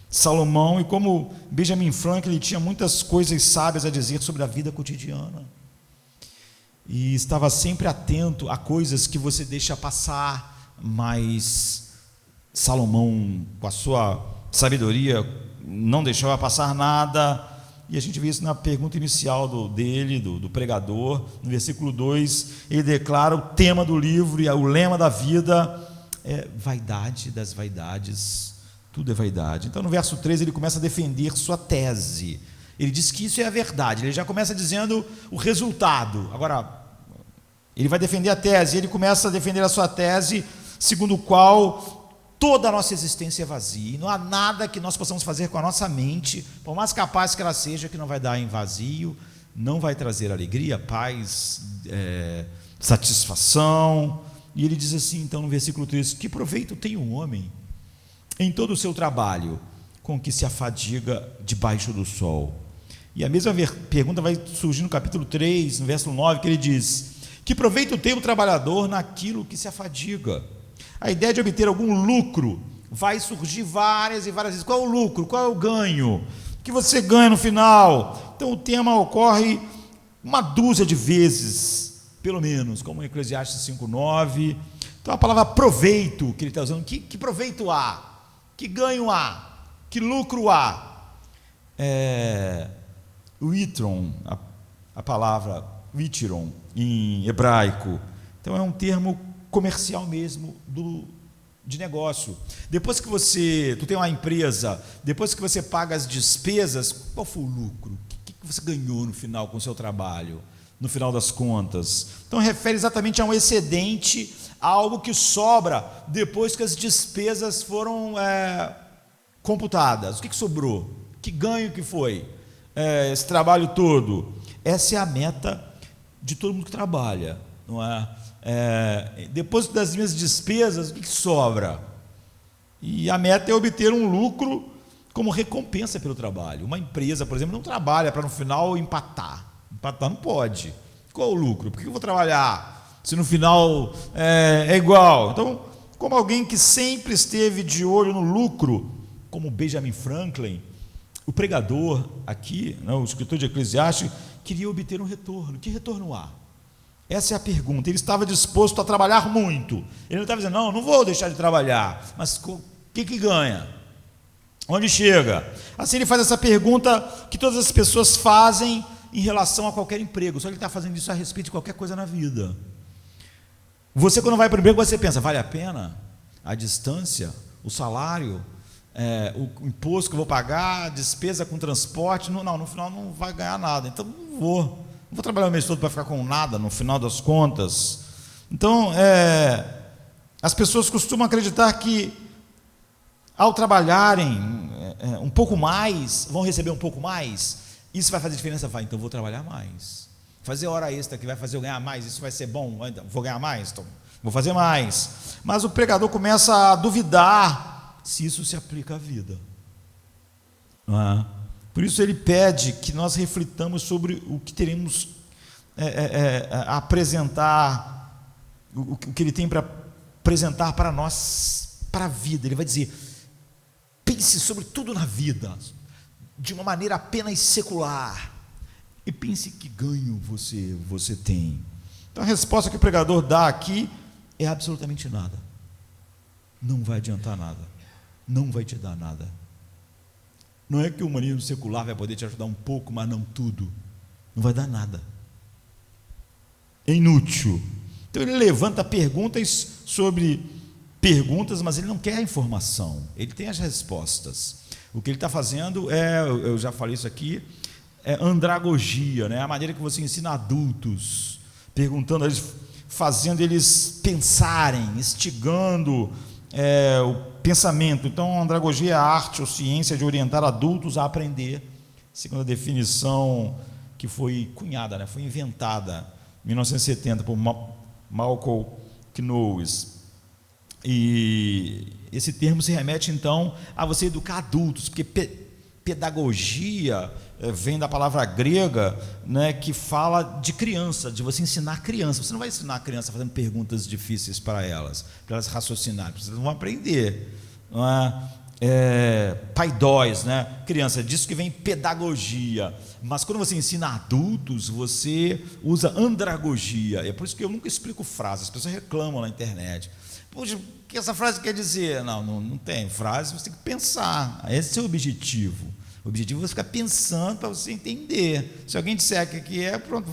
Salomão, e como Benjamin Franklin tinha muitas coisas sábias a dizer sobre a vida cotidiana, e estava sempre atento a coisas que você deixa passar, mas Salomão, com a sua sabedoria, não deixava passar nada. E a gente vê isso na pergunta inicial do pregador, no versículo 2, ele declara o tema do livro e o lema da vida é vaidade das vaidades, tudo é vaidade. Então no verso 3 ele começa a defender sua tese, ele diz que isso é a verdade, ele já começa dizendo o resultado. Agora, ele vai defender a tese, ele começa a defender a sua tese, segundo o qual toda a nossa existência é vazia, e não há nada que nós possamos fazer com a nossa mente, por mais capaz que ela seja, que não vai dar em vazio, não vai trazer alegria, paz, satisfação. E ele diz assim, então, no versículo 3: que proveito tem um homem em todo o seu trabalho, com que se afadiga debaixo do sol? E a mesma pergunta vai surgir no capítulo 3, no verso 9, que ele diz: que proveito tem o trabalhador naquilo que se afadiga? A ideia de obter algum lucro vai surgir várias e várias vezes. Qual é o lucro? Qual é o ganho? O que você ganha no final? Então o tema ocorre uma dúzia de vezes, pelo menos, como em Eclesiastes 5:9. Então a palavra proveito que ele está usando, que proveito há? Que ganho há? Que lucro há? Witron, a palavra witron em hebraico, então é um termo comercial mesmo, de negócio. Depois que tu tem uma empresa, depois que você paga as despesas, qual foi o lucro? O que você ganhou no final com o seu trabalho, no final das contas? Então refere exatamente a um excedente, a algo que sobra depois que as despesas foram computadas. O que sobrou? Que ganho que foi esse trabalho todo? Essa é a meta de todo mundo que trabalha, não é? Depois das minhas despesas, o que sobra? E a meta é obter um lucro como recompensa pelo trabalho. Uma empresa, por exemplo, não trabalha para no final empatar não pode. Qual o lucro? Por que eu vou trabalhar se no final é igual? Então, como alguém que sempre esteve de olho no lucro, como Benjamin Franklin, o pregador aqui, o escritor de Eclesiastes, queria obter um retorno. Que retorno há? Essa é a pergunta. Ele estava disposto a trabalhar muito. Ele não estava dizendo, não vou deixar de trabalhar. Mas o que ganha? Onde chega? Assim ele faz essa pergunta que todas as pessoas fazem em relação a qualquer emprego. Só que ele está fazendo isso a respeito de qualquer coisa na vida. Você, quando vai para o emprego, você pensa, vale a pena? A distância, o salário, o imposto que eu vou pagar, a despesa com transporte. Não, no final não vai ganhar nada. Então não vou trabalhar o mês todo para ficar com nada no final das contas. Então, as pessoas costumam acreditar que ao trabalharem um pouco mais, vão receber um pouco mais. Isso vai fazer diferença? Vai, então vou trabalhar mais. Fazer hora extra que vai fazer eu ganhar mais, isso vai ser bom, vou ganhar mais, então vou fazer mais. Mas o pregador começa a duvidar se isso se aplica à vida. Não é? Por isso ele pede que nós reflitamos sobre o que teremos apresentar o que ele tem para apresentar para nós, para a vida. Ele vai dizer: pense sobre tudo na vida de uma maneira apenas secular e pense que ganho você tem. Então a resposta que o pregador dá aqui é absolutamente nada. Não vai adiantar nada, não vai te dar nada. Não é que o humanismo secular vai poder te ajudar um pouco, mas não tudo. Não vai dar nada. É inútil. Então ele levanta perguntas sobre perguntas, mas ele não quer a informação, ele tem as respostas. O que ele está fazendo eu já falei isso aqui, é andragogia, né? A maneira que você ensina adultos, perguntando a eles, fazendo eles pensarem, instigando o pensamento. Então, a andragogia é a arte ou ciência de orientar adultos a aprender, segundo a definição que foi cunhada, né? Foi inventada em 1970 por Malcolm Knowles. E esse termo se remete, então, a você educar adultos, porque pedagogia vem da palavra grega, né, que fala de criança, de você ensinar criança. Você não vai ensinar a criança fazendo perguntas difíceis para elas raciocinarem, elas vão aprender. Não é? Paidós, né? Criança, disso que vem pedagogia. Mas quando você ensina adultos, você usa andragogia. É por isso que eu nunca explico frases, as pessoas reclamam na internet. Poxa, o que essa frase quer dizer? Não tem frase, você tem que pensar. Esse é o objetivo. O objetivo é você ficar pensando para você entender. Se alguém disser que aqui pronto,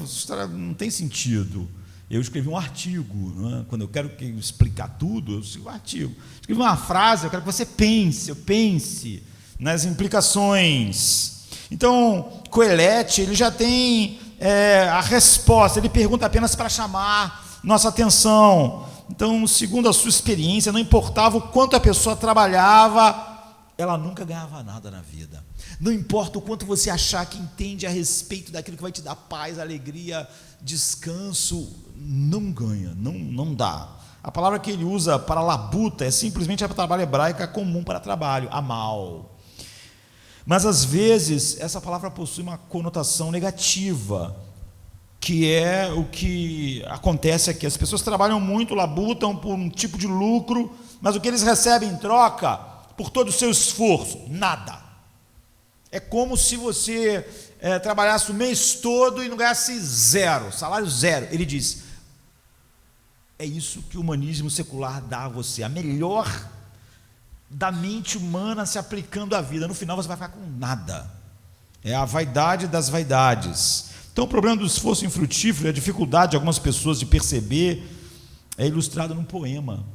não tem sentido. Eu escrevi um artigo, né? Quando eu quero explicar tudo, eu escrevo um artigo. Escrevi uma frase, eu quero que você pense nas implicações. Então, Coelete, ele já tem a resposta, ele pergunta apenas para chamar nossa atenção. Então, segundo a sua experiência, não importava o quanto a pessoa trabalhava, ela nunca ganhava nada na vida. Não importa o quanto você achar que entende a respeito daquilo que vai te dar paz, alegria, descanso, não ganha, não dá. A palavra que ele usa para labuta é simplesmente a palavra hebraica comum para trabalho, amal. Mas às vezes essa palavra possui uma conotação negativa, que é o que acontece aqui. As pessoas trabalham muito, labutam por um tipo de lucro, mas o que eles recebem em troca por todo o seu esforço? Nada. É como se você trabalhasse o mês todo e não ganhasse zero, salário zero. Ele diz: é isso que o humanismo secular dá a você, a melhor da mente humana se aplicando à vida. No final você vai ficar com nada. É a vaidade das vaidades. Então o problema do esforço infrutífero, a dificuldade de algumas pessoas de perceber, é ilustrado num poema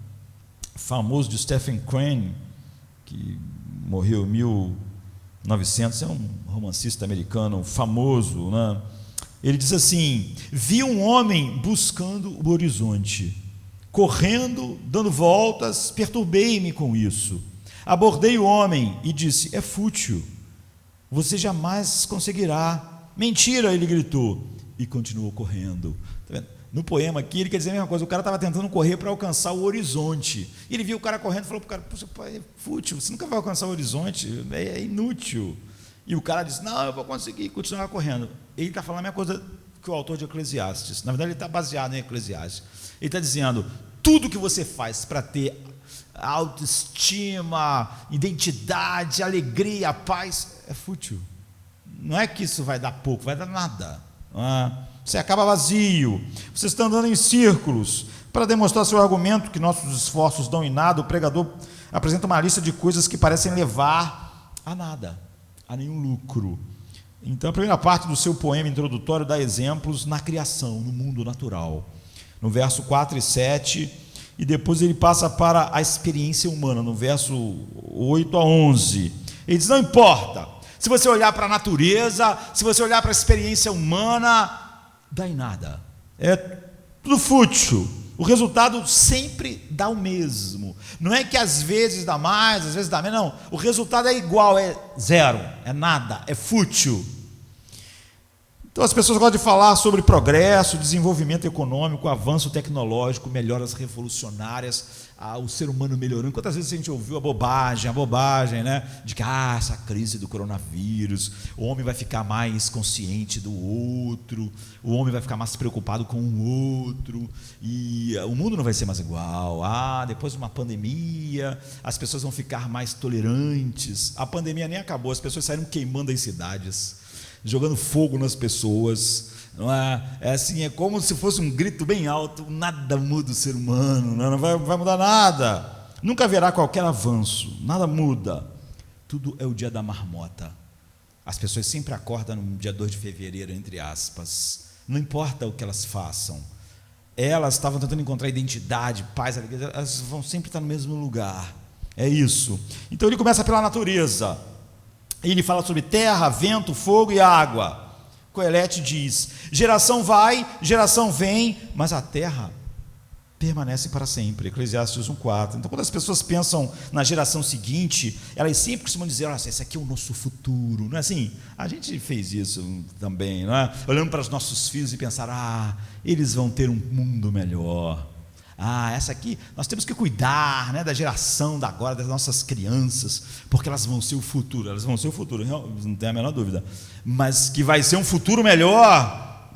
famoso de Stephen Crane, que morreu em 1900, é um romancista americano famoso, né? Ele diz assim: vi um homem buscando o horizonte, correndo, dando voltas, perturbei-me com isso. Abordei o homem e disse: é fútil, você jamais conseguirá. Mentira, ele gritou, e continuou correndo. Tá vendo? No poema aqui ele quer dizer a mesma coisa. O cara estava tentando correr para alcançar o horizonte. Ele viu o cara correndo e falou para o cara: poxa, é fútil, você nunca vai alcançar o horizonte, é inútil. E o cara disse: não, eu vou conseguir, e continuava correndo. Ele está falando a mesma coisa que o autor de Eclesiastes. Na verdade ele está baseado em Eclesiastes. Ele está dizendo: tudo que você faz para ter autoestima, identidade, alegria, paz, é fútil. Não é que isso vai dar pouco, vai dar nada. Você acaba vazio. Você está andando em círculos. Para demonstrar seu argumento que nossos esforços dão em nada, o pregador apresenta uma lista de coisas que parecem levar a nada, a nenhum lucro. Então a primeira parte do seu poema introdutório dá exemplos na criação, no mundo natural, no verso 4 e 7, e depois ele passa para a experiência humana, no verso 8 a 11. Ele diz: não importa, se você olhar para a natureza, se você olhar para a experiência humana, dá em nada, é tudo fútil. O resultado sempre dá o mesmo. Não é que às vezes dá mais, às vezes dá menos, não. O resultado é igual, é zero, é nada, é fútil. Então as pessoas gostam de falar sobre progresso, desenvolvimento econômico, avanço tecnológico, melhoras revolucionárias, o ser humano melhorando. Quantas vezes a gente ouviu a bobagem, né? De que essa crise do coronavírus, o homem vai ficar mais consciente do outro, o homem vai ficar mais preocupado com o outro, e o mundo não vai ser mais igual. Depois de uma pandemia, as pessoas vão ficar mais tolerantes. A pandemia nem acabou, as pessoas saíram queimando as cidades, jogando fogo nas pessoas, não é? É como se fosse um grito bem alto: nada muda o ser humano, não vai mudar nada, nunca haverá qualquer avanço, nada muda, tudo é o dia da marmota. As pessoas sempre acordam no dia 2 de fevereiro, entre aspas, não importa o que elas façam, elas estavam tentando encontrar identidade, paz, alegria, elas vão sempre estar no mesmo lugar, é isso. Então ele começa pela natureza. Ele fala sobre terra, vento, fogo e água. Coelete diz: geração vai, geração vem, mas a terra permanece para sempre. Eclesiastes 1:4. Então, quando as pessoas pensam na geração seguinte, elas sempre costumam dizer: olha, esse aqui é o nosso futuro. Não é assim? A gente fez isso também, não é? Olhando para os nossos filhos e pensar: eles vão ter um mundo melhor. Essa aqui, nós temos que cuidar, né, da geração da agora, das nossas crianças, porque elas vão ser o futuro, não tem a menor dúvida, mas que vai ser um futuro melhor,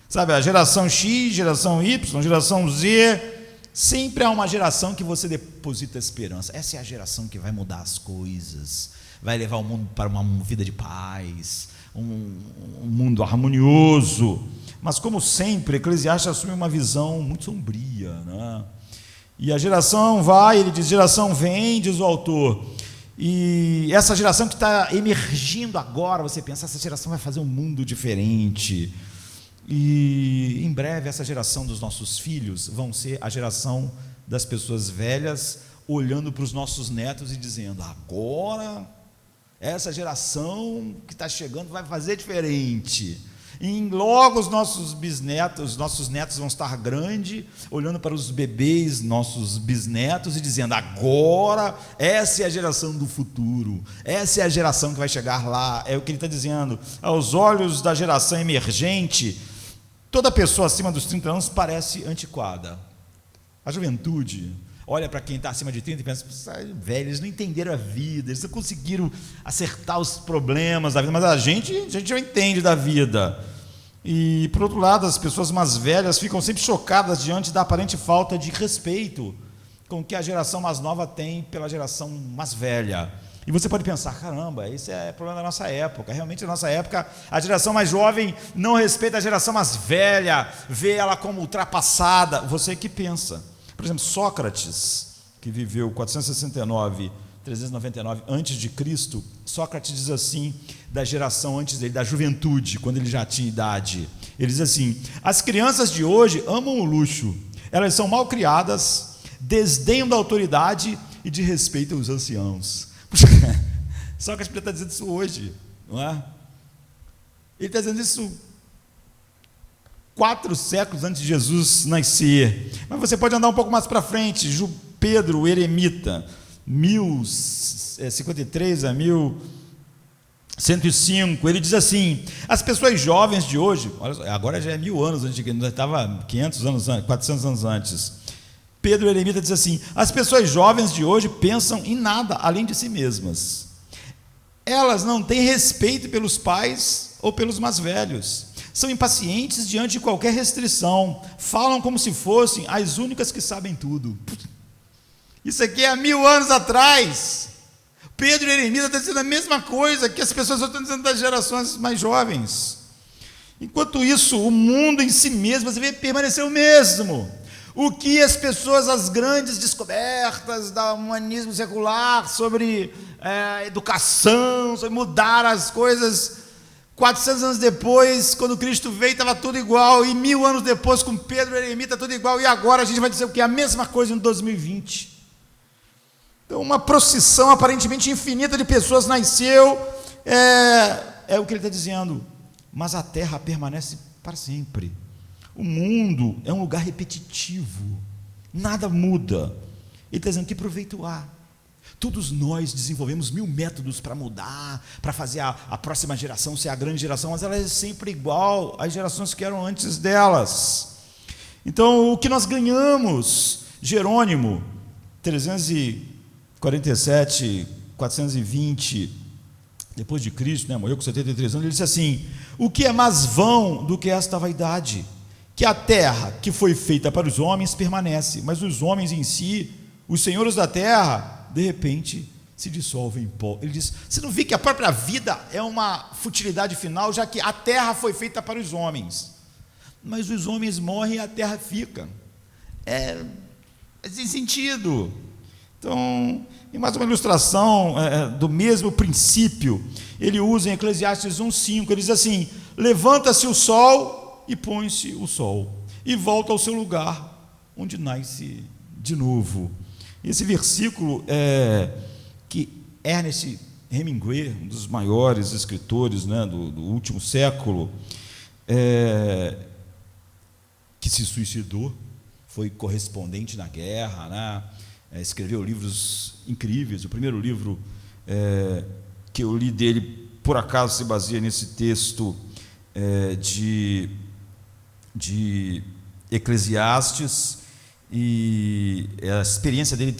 sabe, a geração X, geração Y, geração Z, sempre há uma geração que você deposita esperança. Essa é a geração que vai mudar as coisas, vai levar o mundo para uma vida de paz, um mundo harmonioso. Mas, como sempre, Eclesiastes assume uma visão muito sombria, né? E a geração vai, ele diz, geração vem, diz o autor. E essa geração que está emergindo agora, você pensa, essa geração vai fazer um mundo diferente. E em breve essa geração dos nossos filhos vão ser a geração das pessoas velhas, olhando para os nossos netos e dizendo: agora essa geração que está chegando vai fazer diferente. E logo os nossos netos vão estar grandes, olhando para os bebês, nossos bisnetos, e dizendo: agora essa é a geração do futuro, essa é a geração que vai chegar lá. É o que ele está dizendo. Aos olhos da geração emergente, toda pessoa acima dos 30 anos parece antiquada. A juventude olha para quem está acima de 30 e pensa: velho, eles não entenderam a vida, eles não conseguiram acertar os problemas da vida, mas a gente já entende da vida. E, por outro lado, as pessoas mais velhas ficam sempre chocadas diante da aparente falta de respeito com que a geração mais nova tem pela geração mais velha. E você pode pensar: caramba, isso é problema da nossa época. Realmente, na nossa época, a geração mais jovem não respeita a geração mais velha, vê ela como ultrapassada. Você que pensa. Por exemplo, Sócrates, que viveu 469, 399 antes de Cristo, Sócrates diz assim da geração antes dele, da juventude, quando ele já tinha idade. Ele diz assim: as crianças de hoje amam o luxo, elas são mal criadas, desdenham da autoridade e de respeito aos anciãos. Sócrates está dizendo isso hoje, não é? Ele está dizendo isso 4 séculos antes de Jesus nascer. Mas você pode andar um pouco mais para frente. Pedro, o eremita, 1053 a 1105, ele diz assim: as pessoas jovens de hoje, agora já é 1000 anos antes, estava 500 anos antes, 400 anos antes. Pedro, o eremita, diz assim: as pessoas jovens de hoje pensam em nada além de si mesmas. Elas não têm respeito pelos pais ou pelos mais velhos. São impacientes diante de qualquer restrição. Falam como se fossem as únicas que sabem tudo. Isso aqui é há 1000 anos atrás. Pedro e eremita estão dizendo a mesma coisa que as pessoas estão dizendo das gerações mais jovens. Enquanto isso, o mundo em si mesmo vai permanecer o mesmo. O que as pessoas, as grandes descobertas do humanismo secular sobre educação, sobre mudar as coisas, 400 anos depois, quando Cristo veio, estava tudo igual, e 1000 anos depois, com Pedro e eremita, tudo igual, e agora a gente vai dizer o que? A mesma coisa em 2020. Então, uma procissão aparentemente infinita de pessoas nasceu, é o que ele está dizendo, mas a terra permanece para sempre. O mundo é um lugar repetitivo, nada muda. Ele está dizendo: que proveito há? Todos nós desenvolvemos 1000 métodos para mudar, para fazer a próxima geração ser a grande geração, mas ela é sempre igual às gerações que eram antes delas. Então, o que nós ganhamos? Jerônimo, 347, 420 depois de Cristo, né? Morreu com 73 anos, ele disse assim: o que é mais vão do que esta vaidade? Que a terra que foi feita para os homens permanece, mas os homens em si, os senhores da terra, de repente se dissolvem em pó. Ele diz: você não vê que a própria vida é uma futilidade final, já que a terra foi feita para os homens, mas os homens morrem e a terra fica. É sem sentido. Então, em mais uma ilustração do mesmo princípio, ele usa em Eclesiastes 1:5, ele diz assim: levanta-se o sol e põe-se o sol, e volta ao seu lugar, onde nasce de novo. Esse versículo que Ernest Hemingway, um dos maiores escritores, né, do último século, que se suicidou, foi correspondente na guerra, né, escreveu livros incríveis. O primeiro livro que eu li dele, por acaso, se baseia nesse texto de Eclesiastes, e a experiência dele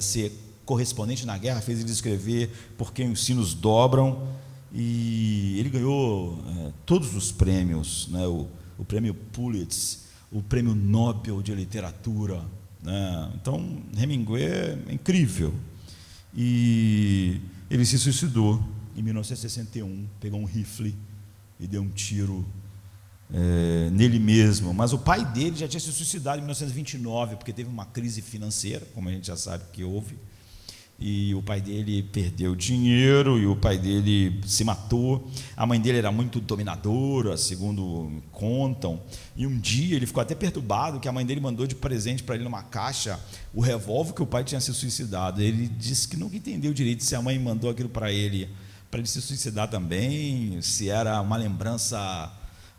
ser correspondente na guerra fez ele escrever Por Quem os Sinos Dobram, e ele ganhou todos os prêmios, né, o prêmio Pulitzer, o prêmio Nobel de Literatura, né? Então, Hemingway é incrível, e ele se suicidou em 1961, pegou um rifle e deu um tiro nele mesmo. Mas o pai dele já tinha se suicidado em 1929, porque teve uma crise financeira, como a gente já sabe que houve, e o pai dele perdeu dinheiro, e o pai dele se matou. A mãe dele era muito dominadora, segundo contam, e um dia ele ficou até perturbado, que a mãe dele mandou de presente para ele numa caixa o revólver que o pai tinha se suicidado. Ele disse que nunca entendeu direito se a mãe mandou aquilo para ele se suicidar também, se era uma lembrança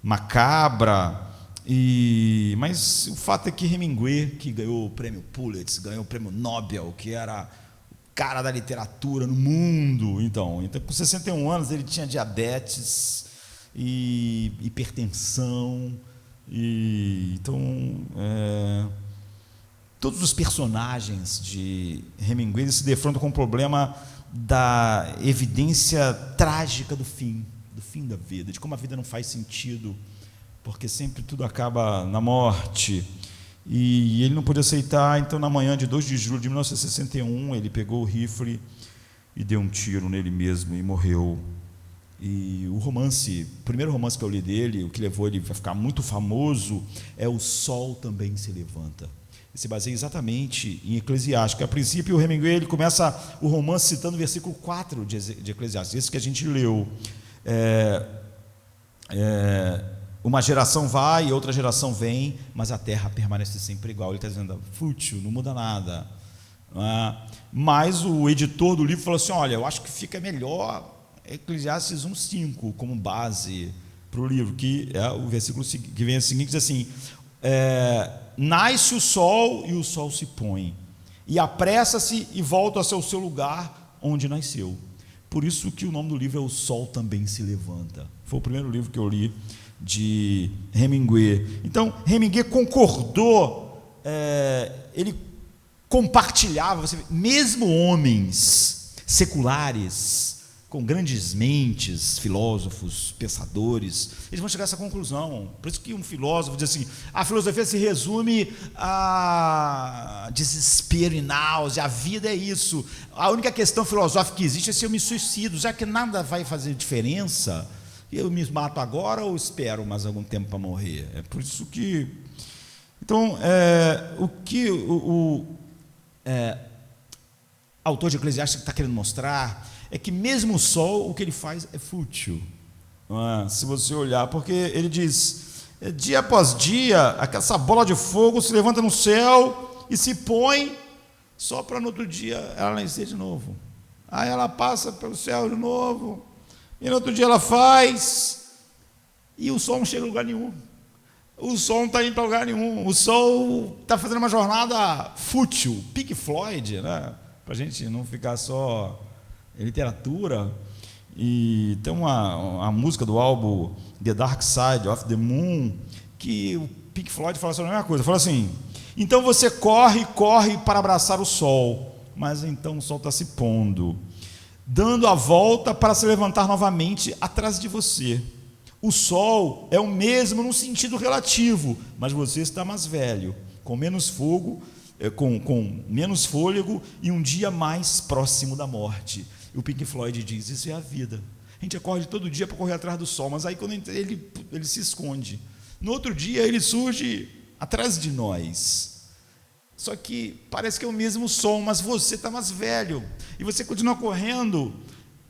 macabra. Mas o fato é que Hemingway, que ganhou o prêmio Pulitzer, ganhou o prêmio Nobel, que era cara da literatura no mundo, então com 61 anos ele tinha diabetes e hipertensão, todos os personagens de Hemingway se defrontam com o problema da evidência trágica do fim da vida, de como a vida não faz sentido, porque sempre tudo acaba na morte. E ele não podia aceitar. Então, na manhã de 2 de julho de 1961, ele pegou o rifle e deu um tiro nele mesmo e morreu. E o primeiro romance que eu li dele, o que levou ele a ficar muito famoso, é O Sol Também Se Levanta. Ele se baseia exatamente em Eclesiastes. A princípio, o Hemingway ele começa o romance citando o versículo 4 de Eclesiastes, esse que a gente leu. Uma geração vai e outra geração vem, mas a terra permanece sempre igual. Ele está dizendo, fútil, não muda nada. Mas o editor do livro falou assim: olha, eu acho que fica melhor Eclesiastes 1:5 como base para o livro, que é o versículo que vem a seguinte, diz assim: nasce o sol e o sol se põe, e apressa-se e volta ao seu lugar onde nasceu. Por isso que o nome do livro é O Sol Também Se Levanta. Foi o primeiro livro que eu li de Hemingway. Então, Hemingway concordou, ele compartilhava, mesmo homens seculares, com grandes mentes, filósofos, pensadores, eles vão chegar a essa conclusão. Por isso que um filósofo diz assim: a filosofia se resume a desespero e náusea, a vida é isso, a única questão filosófica que existe é se eu me suicido, já que nada vai fazer diferença, eu me mato agora ou espero mais algum tempo para morrer? É por isso que... Então, o que o autor de Eclesiastes está querendo mostrar é que mesmo o sol, o que ele faz é fútil. Se você olhar, porque ele diz, dia após dia, essa bola de fogo se levanta no céu e se põe, só para no outro dia ela nascer de novo. Aí ela passa pelo céu de novo, e no outro dia ela faz, e o sol não chega a lugar nenhum. O sol não está indo para lugar nenhum. O sol está fazendo uma jornada fútil. Pink Floyd, né? para a gente não ficar só em literatura. E tem uma música do álbum The Dark Side of the Moon, que o Pink Floyd fala sobre a mesma coisa. Fala assim: então você corre para abraçar o sol, mas então o sol está se pondo, dando a volta para se levantar novamente atrás de você. O sol é o mesmo num sentido relativo, mas você está mais velho, com menos fogo, com menos fôlego e um dia mais próximo da morte. E o Pink Floyd diz: isso é a vida. A gente acorda todo dia para correr atrás do sol, mas aí quando ele se esconde, no outro dia ele surge atrás de nós. Só que parece que é o mesmo sol, mas você está mais velho, e você continua correndo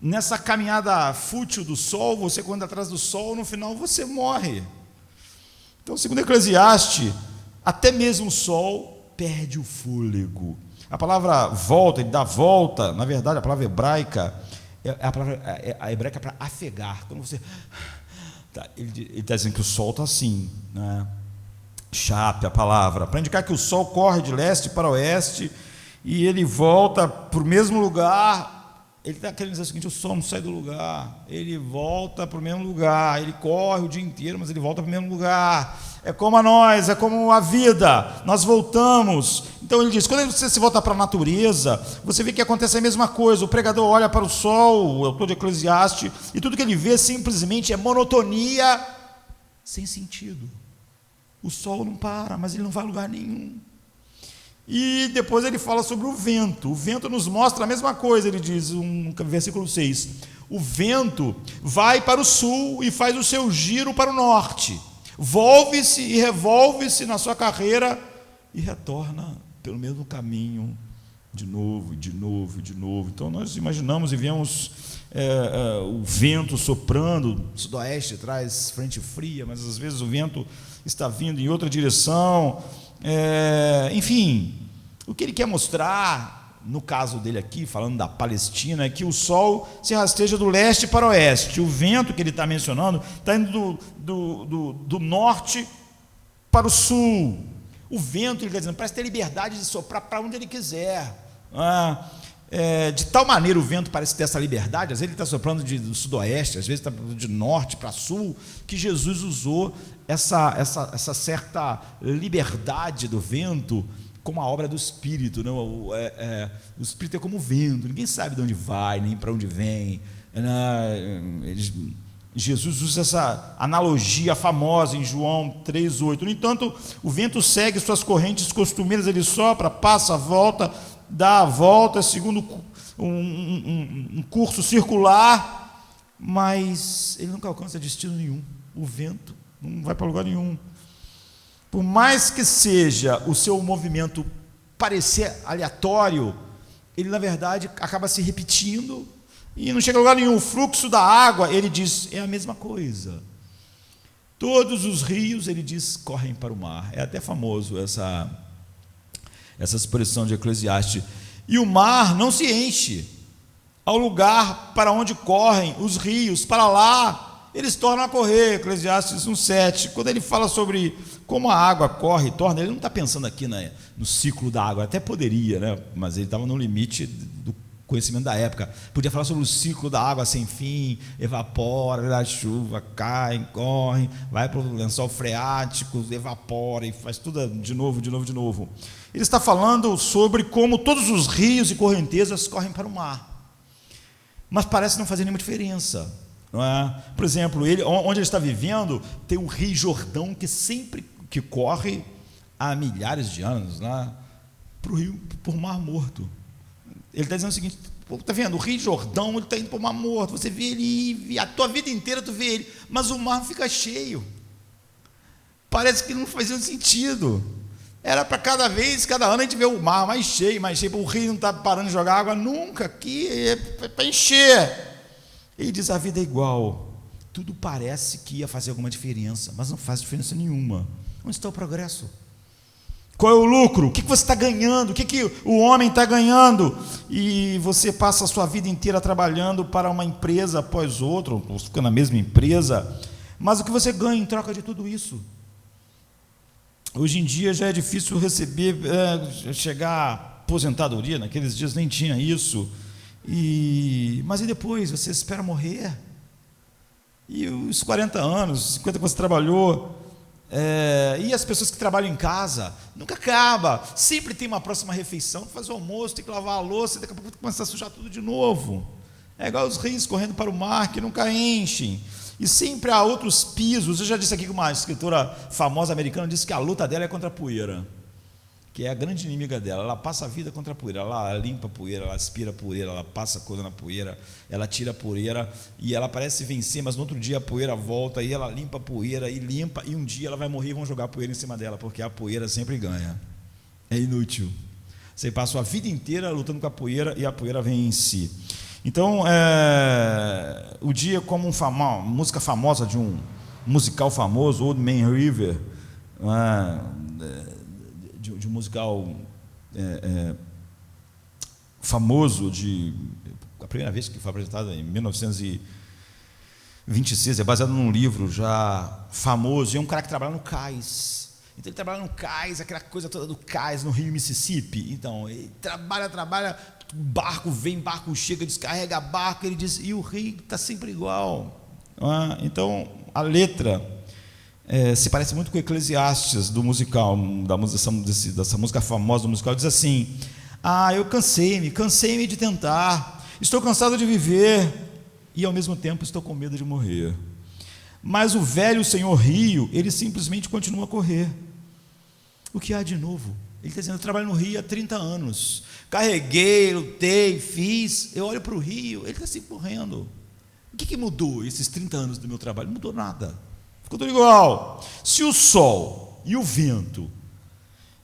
nessa caminhada fútil do sol, você correndo atrás do sol, no final você morre. Então, segundo Eclesiastes, até mesmo o sol perde o fôlego. A palavra volta, ele dá volta, na verdade a palavra hebraica, a palavra hebraica para afegar. Quando você... ele está dizendo que o sol está assim, né? Chape a palavra, para indicar que o sol corre de leste para oeste, e ele volta para o mesmo lugar. Ele está querendo dizer o seguinte: o sol não sai do lugar, ele volta para o mesmo lugar, ele corre o dia inteiro, mas ele volta para o mesmo lugar. É como a nós, é como a vida, nós voltamos. Então ele diz: quando você se volta para a natureza, você vê que acontece a mesma coisa. O pregador olha para o sol, o autor de Eclesiastes, e tudo que ele vê simplesmente é monotonia sem sentido. O sol não para, mas ele não vai a lugar nenhum. E depois ele fala sobre o vento. O vento nos mostra a mesma coisa. Ele diz, no versículo 6, o vento vai para o sul e faz o seu giro para o norte, volve-se e revolve-se na sua carreira e retorna pelo mesmo caminho, de novo, de novo, de novo. Então nós imaginamos e vemos o vento soprando, sudoeste traz frente fria, mas às vezes o vento está vindo em outra direção. Enfim, o que ele quer mostrar, no caso dele aqui, falando da Palestina, é que o sol se rasteja do leste para o oeste. O vento que ele está mencionando está indo do norte para o sul. O vento, ele está dizendo, parece ter liberdade de soprar para onde ele quiser. De tal maneira o vento parece ter essa liberdade, às vezes ele está soprando do sudoeste, às vezes está de norte para sul, que Jesus usou essa certa liberdade do vento como a obra do Espírito. Não? O Espírito é como o vento, ninguém sabe de onde vai, nem para onde vem. Jesus usa essa analogia famosa em João 3,8. No entanto, o vento segue suas correntes costumeiras, ele sopra, passa, volta, dá a volta, segundo um curso circular, mas ele nunca alcança destino nenhum. O vento não vai para lugar nenhum. Por mais que seja o seu movimento parecer aleatório, ele na verdade acaba se repetindo e não chega a lugar nenhum. O fluxo da água, ele diz, é a mesma coisa. Todos os rios, ele diz, correm para o mar. É até famoso essa expressão de Eclesiastes. E o mar não se enche. Ao lugar para onde correm os rios, para lá eles tornam a correr. Eclesiastes 1,7. Quando ele fala sobre como a água corre e torna, ele não está pensando aqui no ciclo da água. Até poderia, né? Mas ele estava no limite do conhecimento da época. Podia falar sobre o ciclo da água sem fim, evapora, a chuva, cai, corre, vai para o lençol freático, evapora e faz tudo de novo, de novo, de novo. Ele está falando sobre como todos os rios e correntezas correm para o mar, mas parece não fazer nenhuma diferença, não é? Por exemplo, onde ele está vivendo, tem o Rio Jordão que corre há milhares de anos lá para o rio, por Mar Morto. Ele está dizendo o seguinte: está vendo, o Rio Jordão, ele está indo para o Mar Morto, você vê ele, a tua vida inteira tu vê ele, mas o mar fica cheio, parece que não fazia sentido. Era para cada ano a gente vê o mar mais cheio, o rio não está parando de jogar água nunca, aqui é para encher. Ele diz, a vida é igual, tudo parece que ia fazer alguma diferença, mas não faz diferença nenhuma. Onde está o progresso? Qual é o lucro? O que você está ganhando? O que o homem está ganhando? E você passa a sua vida inteira trabalhando para uma empresa após outra, ou fica na mesma empresa, mas o que você ganha em troca de tudo isso? Hoje em dia já é difícil chegar aposentadoria, naqueles dias nem tinha isso. Mas e depois? Você espera morrer? E os 40 anos, 50 que você trabalhou, e as pessoas que trabalham em casa, nunca acaba, sempre tem uma próxima refeição, faz o almoço, tem que lavar a louça, daqui a pouco começa a sujar tudo de novo. É igual os rios correndo para o mar, que nunca enchem, e sempre há outros pisos. Eu já disse aqui que uma escritora famosa americana disse que a luta dela é contra a poeira, que é a grande inimiga dela. Ela passa a vida contra a poeira, ela limpa a poeira, ela aspira a poeira, ela passa coisa na poeira, ela tira a poeira, e ela parece vencer, mas no outro dia a poeira volta, e ela limpa a poeira, e limpa, e um dia ela vai morrer e vão jogar a poeira em cima dela, porque a poeira sempre ganha. É inútil. Você passa a vida inteira lutando com a poeira, e a poeira vem em si. Então, o dia como uma música famosa de um musical famoso, Old Man River, de um musical famoso, a primeira vez que foi apresentado em 1926, é baseado num livro já famoso, e é um cara que trabalha no cais. Então ele trabalha no cais, aquela coisa toda do cais, no rio Mississippi. Então ele trabalha, barco vem, barco chega, descarrega barco, ele diz, e o rio está sempre igual. Então a letra se parece muito com Eclesiastes do musical, dessa música famosa do musical. Diz assim: eu cansei-me de tentar, estou cansado de viver e ao mesmo tempo estou com medo de morrer. Mas o velho senhor rio, ele simplesmente continua a correr. O que há de novo? Ele está dizendo: eu trabalho no rio há 30 anos, carreguei, lutei, fiz, eu olho para o rio, ele está sempre morrendo. O que mudou esses 30 anos do meu trabalho? Não mudou nada, ficou tudo igual. Se o sol e o vento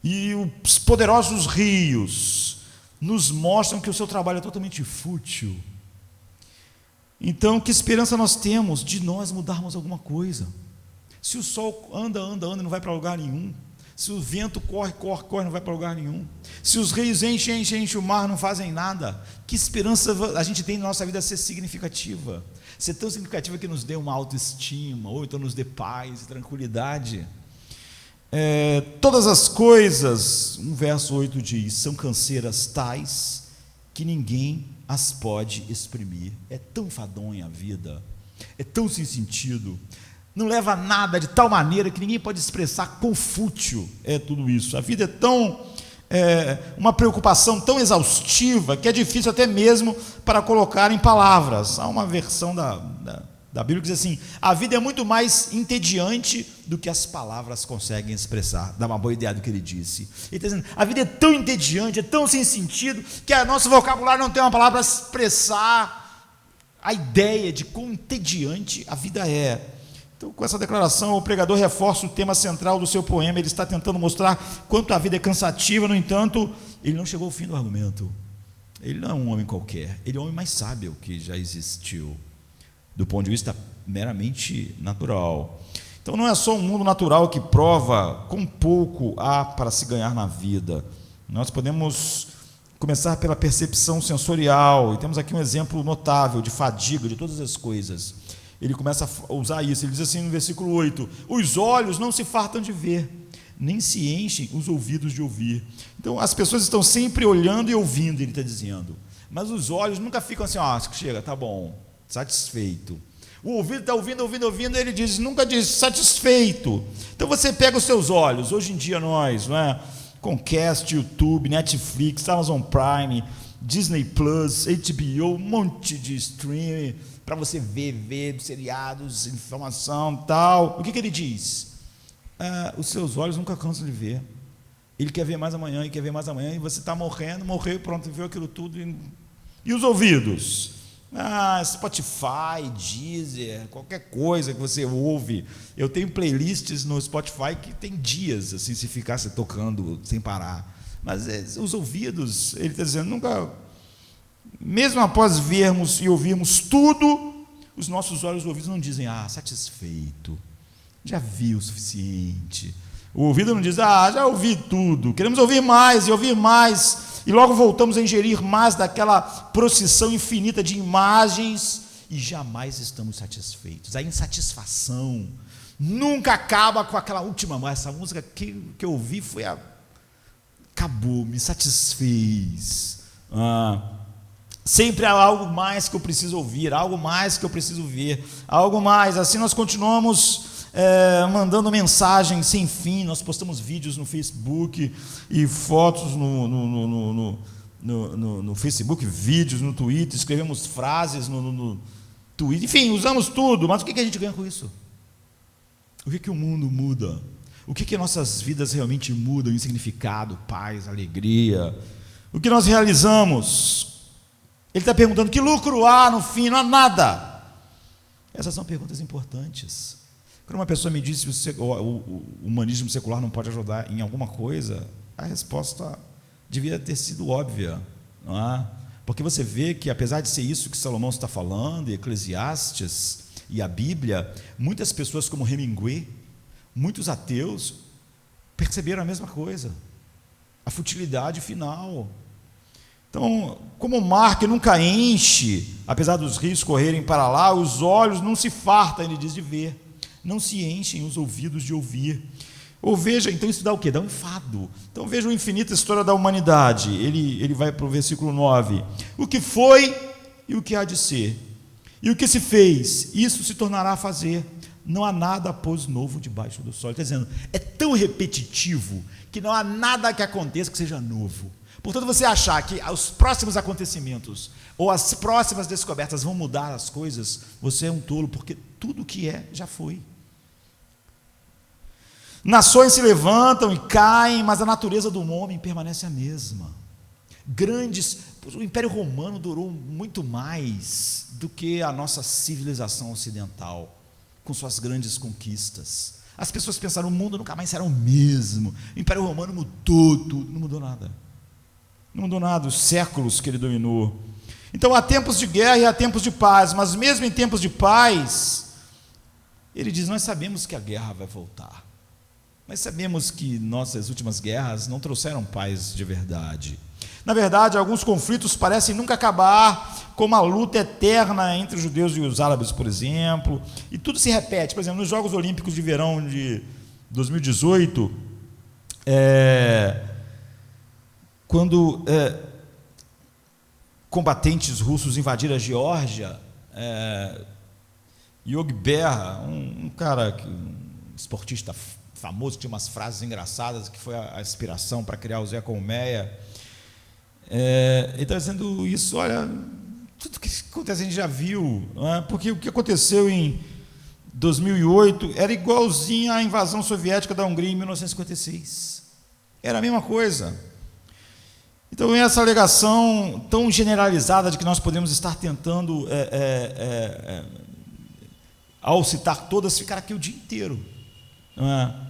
e os poderosos rios nos mostram que o seu trabalho é totalmente fútil, então que esperança nós temos de nós mudarmos alguma coisa? Se o sol anda e não vai para lugar nenhum, se o vento corre, não vai para lugar nenhum, se os rios enchem o mar, não fazem nada, que esperança a gente tem na nossa vida ser significativa? Ser tão significativa que nos dê uma autoestima, ou então nos dê paz e tranquilidade. Todas as coisas, no verso 8 diz, são canseiras tais que ninguém as pode exprimir. É tão enfadonha a vida, é tão sem sentido, não leva a nada, de tal maneira que ninguém pode expressar quão fútil é tudo isso. A vida é tão uma preocupação tão exaustiva que é difícil até mesmo para colocar em palavras. Há uma versão da Bíblia que diz assim: a vida é muito mais entediante do que as palavras conseguem expressar. Dá uma boa ideia do que ele disse. Ele está dizendo: a vida é tão entediante, é tão sem sentido, que o nosso vocabulário não tem uma palavra para expressar a ideia de quão entediante a vida é. Então, com essa declaração, o pregador reforça o tema central do seu poema. Ele está tentando mostrar quanto a vida é cansativa. No entanto, ele não chegou ao fim do argumento. Ele não é um homem qualquer, ele é o homem mais sábio que já existiu, do ponto de vista meramente natural. Então não é só um mundo natural que prova quão pouco há para se ganhar na vida. Nós podemos começar pela percepção sensorial, e temos aqui um exemplo notável de fadiga de todas as coisas. Ele começa a usar isso, ele diz assim no versículo 8: os olhos não se fartam de ver, nem se enchem os ouvidos de ouvir. Então as pessoas estão sempre olhando e ouvindo, ele está dizendo, mas os olhos nunca ficam assim: chega, tá bom, satisfeito. O ouvido está ouvindo, ele diz, nunca diz satisfeito. Então você pega os seus olhos, hoje em dia nós, não é? Comcast, YouTube, Netflix, Amazon Prime, Disney Plus, HBO, um monte de streaming para você ver seriados, informação e tal. O que ele diz? Os seus olhos nunca cansam de ver. Ele quer ver mais amanhã, e você está morreu, pronto, viu aquilo tudo. E os ouvidos? Spotify, Deezer, qualquer coisa que você ouve. Eu tenho playlists no Spotify que tem dias, assim, se ficasse tocando sem parar. Mas os ouvidos, ele está dizendo, nunca, mesmo após vermos e ouvirmos tudo, os nossos olhos e ouvidos não dizem: satisfeito, já vi o suficiente. O ouvido não diz: já ouvi tudo, queremos ouvir mais e ouvir mais. E logo voltamos a ingerir mais daquela procissão infinita de imagens e jamais estamos satisfeitos. A insatisfação nunca acaba com aquela última. Essa música que eu ouvi foi acabou, me satisfez. Sempre há algo mais que eu preciso ouvir, algo mais que eu preciso ver, algo mais. Assim nós continuamos mandando mensagens sem fim. Nós postamos vídeos no Facebook e fotos no Facebook, vídeos no Twitter, escrevemos frases no Twitter, enfim, usamos tudo. Mas o que a gente ganha com isso? O que o mundo muda? O que nossas vidas realmente mudam em significado, paz, alegria? O que nós realizamos? Ele está perguntando: que lucro há no fim? Não há nada. Essas são perguntas importantes. Quando uma pessoa me diz se o humanismo secular não pode ajudar em alguma coisa, a resposta devia ter sido óbvia, não é? Porque você vê que, apesar de ser isso que Salomão está falando, e Eclesiastes e a Bíblia, muitas pessoas como Hemingway, muitos ateus, perceberam a mesma coisa, a futilidade final. Então, como o mar que nunca enche, apesar dos rios correrem para lá, os olhos não se fartam, ele diz, de ver, não se enchem os ouvidos de ouvir. Ou veja, então isso dá o quê? Dá um enfado. Então veja a infinita história da humanidade. Ele vai para o versículo 9. O que foi e o que há de ser. E o que se fez, isso se tornará a fazer. Não há nada, pois, novo debaixo do sol. Ele está dizendo, é tão repetitivo que não há nada que aconteça que seja novo. Portanto, você achar que os próximos acontecimentos ou as próximas descobertas vão mudar as coisas, você é um tolo, porque tudo que é, já foi. Nações se levantam e caem, mas a natureza do homem permanece a mesma. O Império Romano durou muito mais do que a nossa civilização ocidental, com suas grandes conquistas. As pessoas pensaram, o mundo nunca mais será o mesmo. O Império Romano mudou tudo, não mudou nada. Não mudou nada, os séculos que ele dominou. Então há tempos de guerra e há tempos de paz, mas mesmo em tempos de paz, ele diz, nós sabemos que a guerra vai voltar. Mas sabemos que nossas últimas guerras não trouxeram paz de verdade. Na verdade, alguns conflitos parecem nunca acabar, como a luta eterna entre os judeus e os árabes, por exemplo, e tudo se repete. Por exemplo, nos Jogos Olímpicos de Verão de 2018, quando combatentes russos invadiram a Geórgia, Yogi Berra, um cara, um esportista famoso, que tinha umas frases engraçadas, que foi a inspiração para criar o Zé Colmeia, ele está dizendo isso, olha, tudo que acontece a gente já viu, não é? Porque o que aconteceu em 2008 era igualzinho à invasão soviética da Hungria em 1956, era a mesma coisa. Então, essa alegação tão generalizada de que nós podemos estar tentando, ao citar todas, ficar aqui o dia inteiro, não é?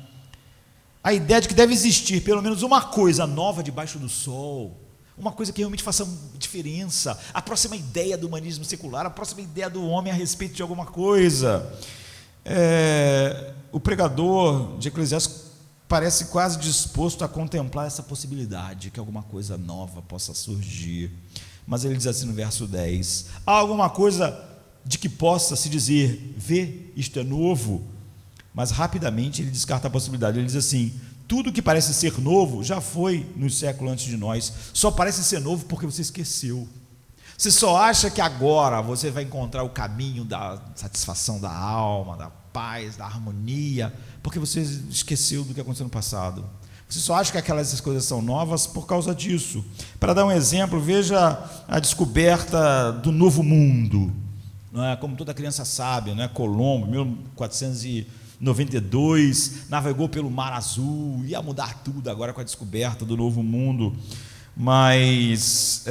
A ideia de que deve existir pelo menos uma coisa nova debaixo do sol, uma coisa que realmente faça diferença, a próxima ideia do humanismo secular, a próxima ideia do homem a respeito de alguma coisa. O pregador de Eclesiastes parece quase disposto a contemplar essa possibilidade, que alguma coisa nova possa surgir. Mas ele diz assim no verso 10, há alguma coisa de que possa se dizer, vê, isto é novo? Mas rapidamente ele descarta a possibilidade, ele diz assim, tudo que parece ser novo já foi no século antes de nós, só parece ser novo porque você esqueceu. Você só acha que agora você vai encontrar o caminho da satisfação da alma, da paz, da harmonia, porque você esqueceu do que aconteceu no passado. Você só acha que aquelas coisas são novas por causa disso. Para dar um exemplo, veja a descoberta do novo mundo, não é? Como toda criança sabe, não é? Colombo, 1492, navegou pelo Mar Azul, ia mudar tudo agora com a descoberta do novo mundo, mas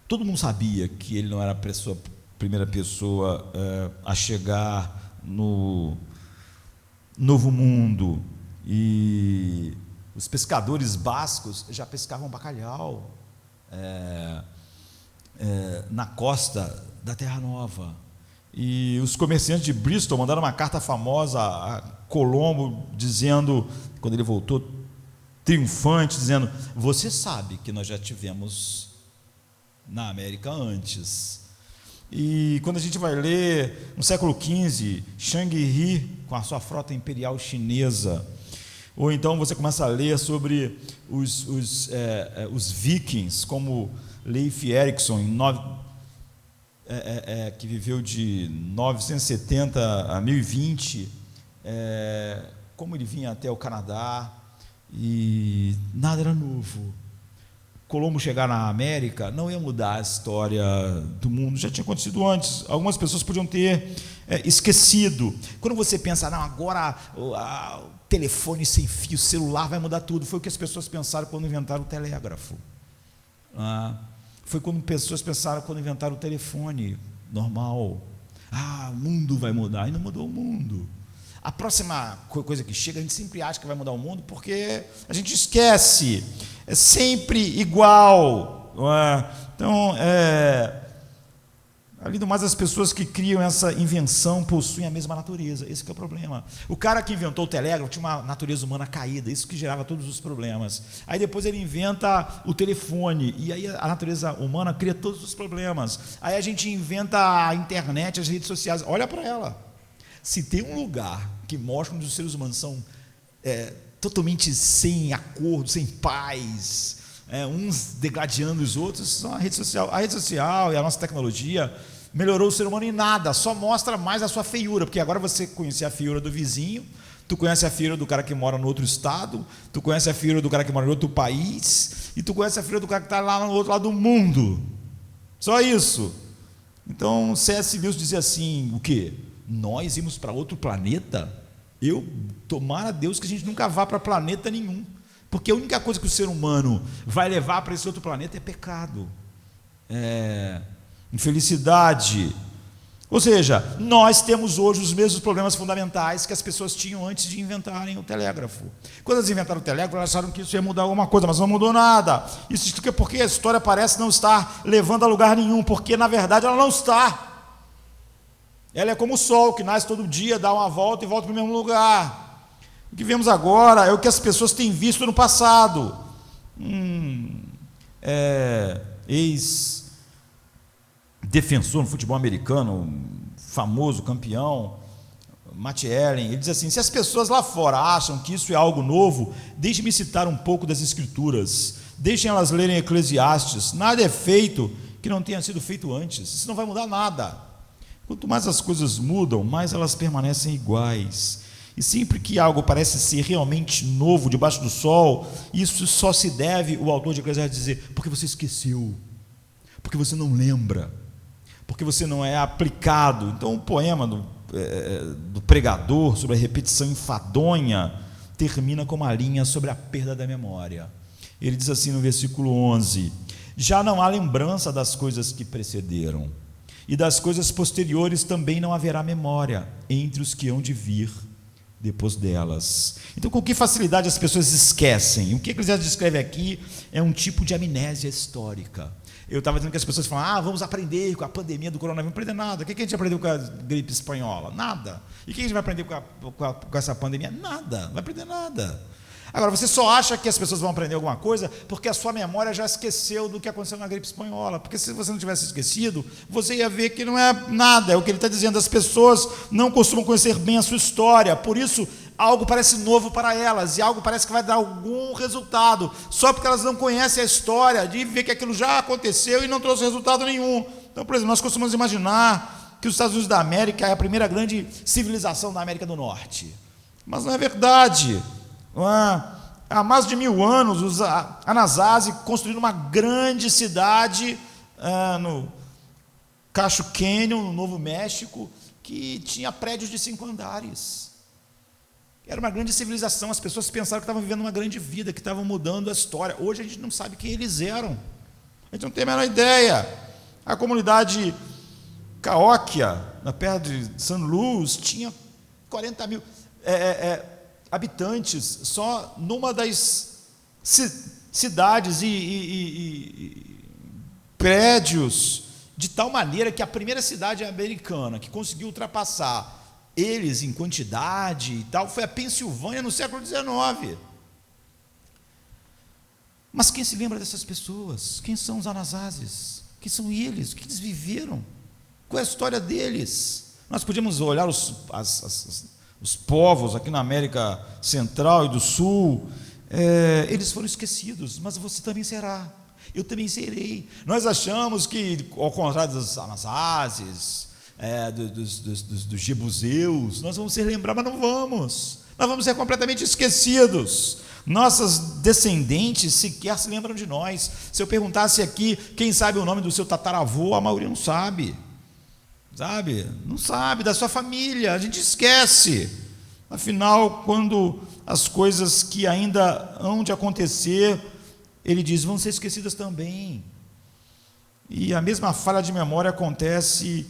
todo mundo sabia que ele não era a primeira pessoa a chegar no novo mundo, e os pescadores bascos já pescavam bacalhau na costa da Terra Nova. E os comerciantes de Bristol mandaram uma carta famosa a Colombo, dizendo, quando ele voltou triunfante, dizendo, você sabe que nós já tivemos na América antes. E quando a gente vai ler, no século XV, Shang Hi, com a sua frota imperial chinesa, Ou então você começa a ler sobre os vikings, como Leif Erikson, que viveu de 970 a 1020, como ele vinha até o Canadá, e nada era novo. Colombo chegar na América não ia mudar a história do mundo, já tinha acontecido antes. Algumas pessoas podiam ter esquecido. Quando você pensa, não, agora o telefone sem fio, celular vai mudar tudo, foi o que as pessoas pensaram quando inventaram o telégrafo. Foi quando pessoas pensaram quando inventaram o telefone normal. O mundo vai mudar, e não mudou o mundo. A próxima coisa que chega, a gente sempre acha que vai mudar o mundo, porque a gente esquece, é sempre igual, não é? Então, além do mais, as pessoas que criam essa invenção possuem a mesma natureza, esse que é o problema. O cara que inventou o telégrafo tinha uma natureza humana caída, isso que gerava todos os problemas. Aí depois ele inventa o telefone, e aí a natureza humana cria todos os problemas. Aí a gente inventa a internet, as redes sociais, olha para ela. Se tem um lugar que mostra onde os seres humanos são totalmente sem acordo, sem paz, uns degladiando os outros, são a rede social. A rede social e a nossa tecnologia melhorou o ser humano em nada, só mostra mais a sua feiura, porque agora você conhece a feiura do vizinho, tu conhece a feiura do cara que mora no outro estado, tu conhece a feiura do cara que mora em outro país, e tu conhece a feiura do cara que está lá no outro lado do mundo. Só isso. Então, C.S. Lewis dizia assim, o quê? Nós irmos para outro planeta? Tomara a Deus que a gente nunca vá para planeta nenhum, porque a única coisa que o ser humano vai levar para esse outro planeta é pecado, infelicidade. Ou seja, nós temos hoje os mesmos problemas fundamentais que as pessoas tinham antes de inventarem o telégrafo. Quando elas inventaram o telégrafo, elas acharam que isso ia mudar alguma coisa, mas não mudou nada. Isso explica porque a história parece não estar levando a lugar nenhum, porque na verdade ela não está. Ela é como o sol, que nasce todo dia, dá uma volta e volta para o mesmo lugar. O que vemos agora é o que as pessoas têm visto no passado. Ex-defensor no futebol americano, famoso campeão, Matt Ellen, ele diz assim: se as pessoas lá fora acham que isso é algo novo, deixe-me citar um pouco das Escrituras, deixem elas lerem Eclesiastes, nada é feito que não tenha sido feito antes, isso não vai mudar nada. Quanto mais as coisas mudam, mais elas permanecem iguais. E sempre que algo parece ser realmente novo debaixo do sol, isso só se deve, o autor de Eclesiastes dizer, porque você esqueceu, porque você não lembra, porque você não é aplicado. Então o poema do pregador sobre a repetição enfadonha termina com uma linha sobre a perda da memória. Ele diz assim no versículo 11: já não há lembrança das coisas que precederam, e das coisas posteriores também não haverá memória entre os que hão de vir depois delas. Então, com que facilidade as pessoas esquecem? O que Eclesiastes descreve aqui é um tipo de amnésia histórica. Eu estava dizendo que as pessoas falam, vamos aprender com a pandemia do coronavírus. Não aprender nada. O que a gente aprendeu com a gripe espanhola? Nada. E o que a gente vai aprender com essa pandemia? Nada. Não vai aprender nada. Agora, você só acha que as pessoas vão aprender alguma coisa porque a sua memória já esqueceu do que aconteceu na gripe espanhola. Porque se você não tivesse esquecido, você ia ver que não é nada. É o que ele está dizendo. As pessoas não costumam conhecer bem a sua história. Por isso, algo parece novo para elas. E algo parece que vai dar algum resultado. Só porque elas não conhecem a história, de ver que aquilo já aconteceu e não trouxe resultado nenhum. Então, por exemplo, nós costumamos imaginar que os Estados Unidos da América é a primeira grande civilização da América do Norte. Mas não é verdade. Há mais de 1000 anos, os Anasazi construíram uma grande cidade no Cacho Canyon, no Novo México, que tinha prédios de 5 andares. Era uma grande civilização, as pessoas pensaram que estavam vivendo uma grande vida, que estavam mudando a história. Hoje a gente não sabe quem eles eram, a gente não tem a menor ideia. A comunidade Caóquia, perto de San Luis, tinha 40 mil habitantes, só numa das cidades e prédios, de tal maneira que a primeira cidade americana que conseguiu ultrapassar eles em quantidade e tal, foi a Pensilvânia no século XIX. Mas quem se lembra dessas pessoas? Quem são os Anasazes? Quem são eles? O que eles viveram? Qual é a história deles? Nós podíamos olhar Os povos aqui na América Central e do Sul, eles foram esquecidos, mas você também será, eu também serei. Nós achamos que, ao contrário dos Anasases, dos Jebuseus, nós vamos ser lembrados, mas não vamos. Nós vamos ser completamente esquecidos. Nossas descendentes sequer se lembram de nós. Se eu perguntasse aqui, quem sabe o nome do seu tataravô, a maioria não sabe. Não sabe, da sua família, a gente esquece. Afinal, quando as coisas que ainda hão de acontecer, ele diz, vão ser esquecidas também. E a mesma falha de memória acontece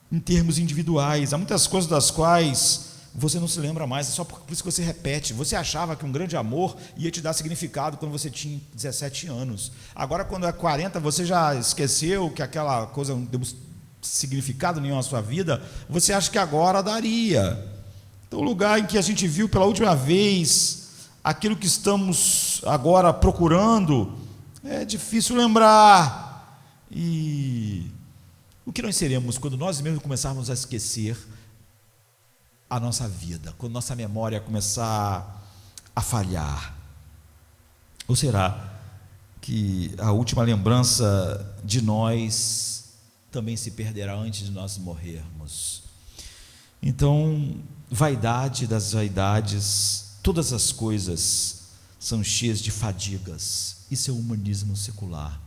em termos individuais. Há muitas coisas das quais você não se lembra mais, é só por isso que você repete. Você achava que um grande amor ia te dar significado quando você tinha 17 anos. Agora, quando é 40, você já esqueceu que aquela coisa não deu significado nenhum na sua vida, você acha que agora daria. Então, o lugar em que a gente viu pela última vez aquilo que estamos agora procurando, é difícil lembrar. E o que nós seremos quando nós mesmos começarmos a esquecer a nossa vida, quando nossa memória começar a falhar? Ou será que a última lembrança de nós também se perderá antes de nós morrermos? Então, vaidade das vaidades, todas as coisas são cheias de fadigas. Isso é o humanismo secular.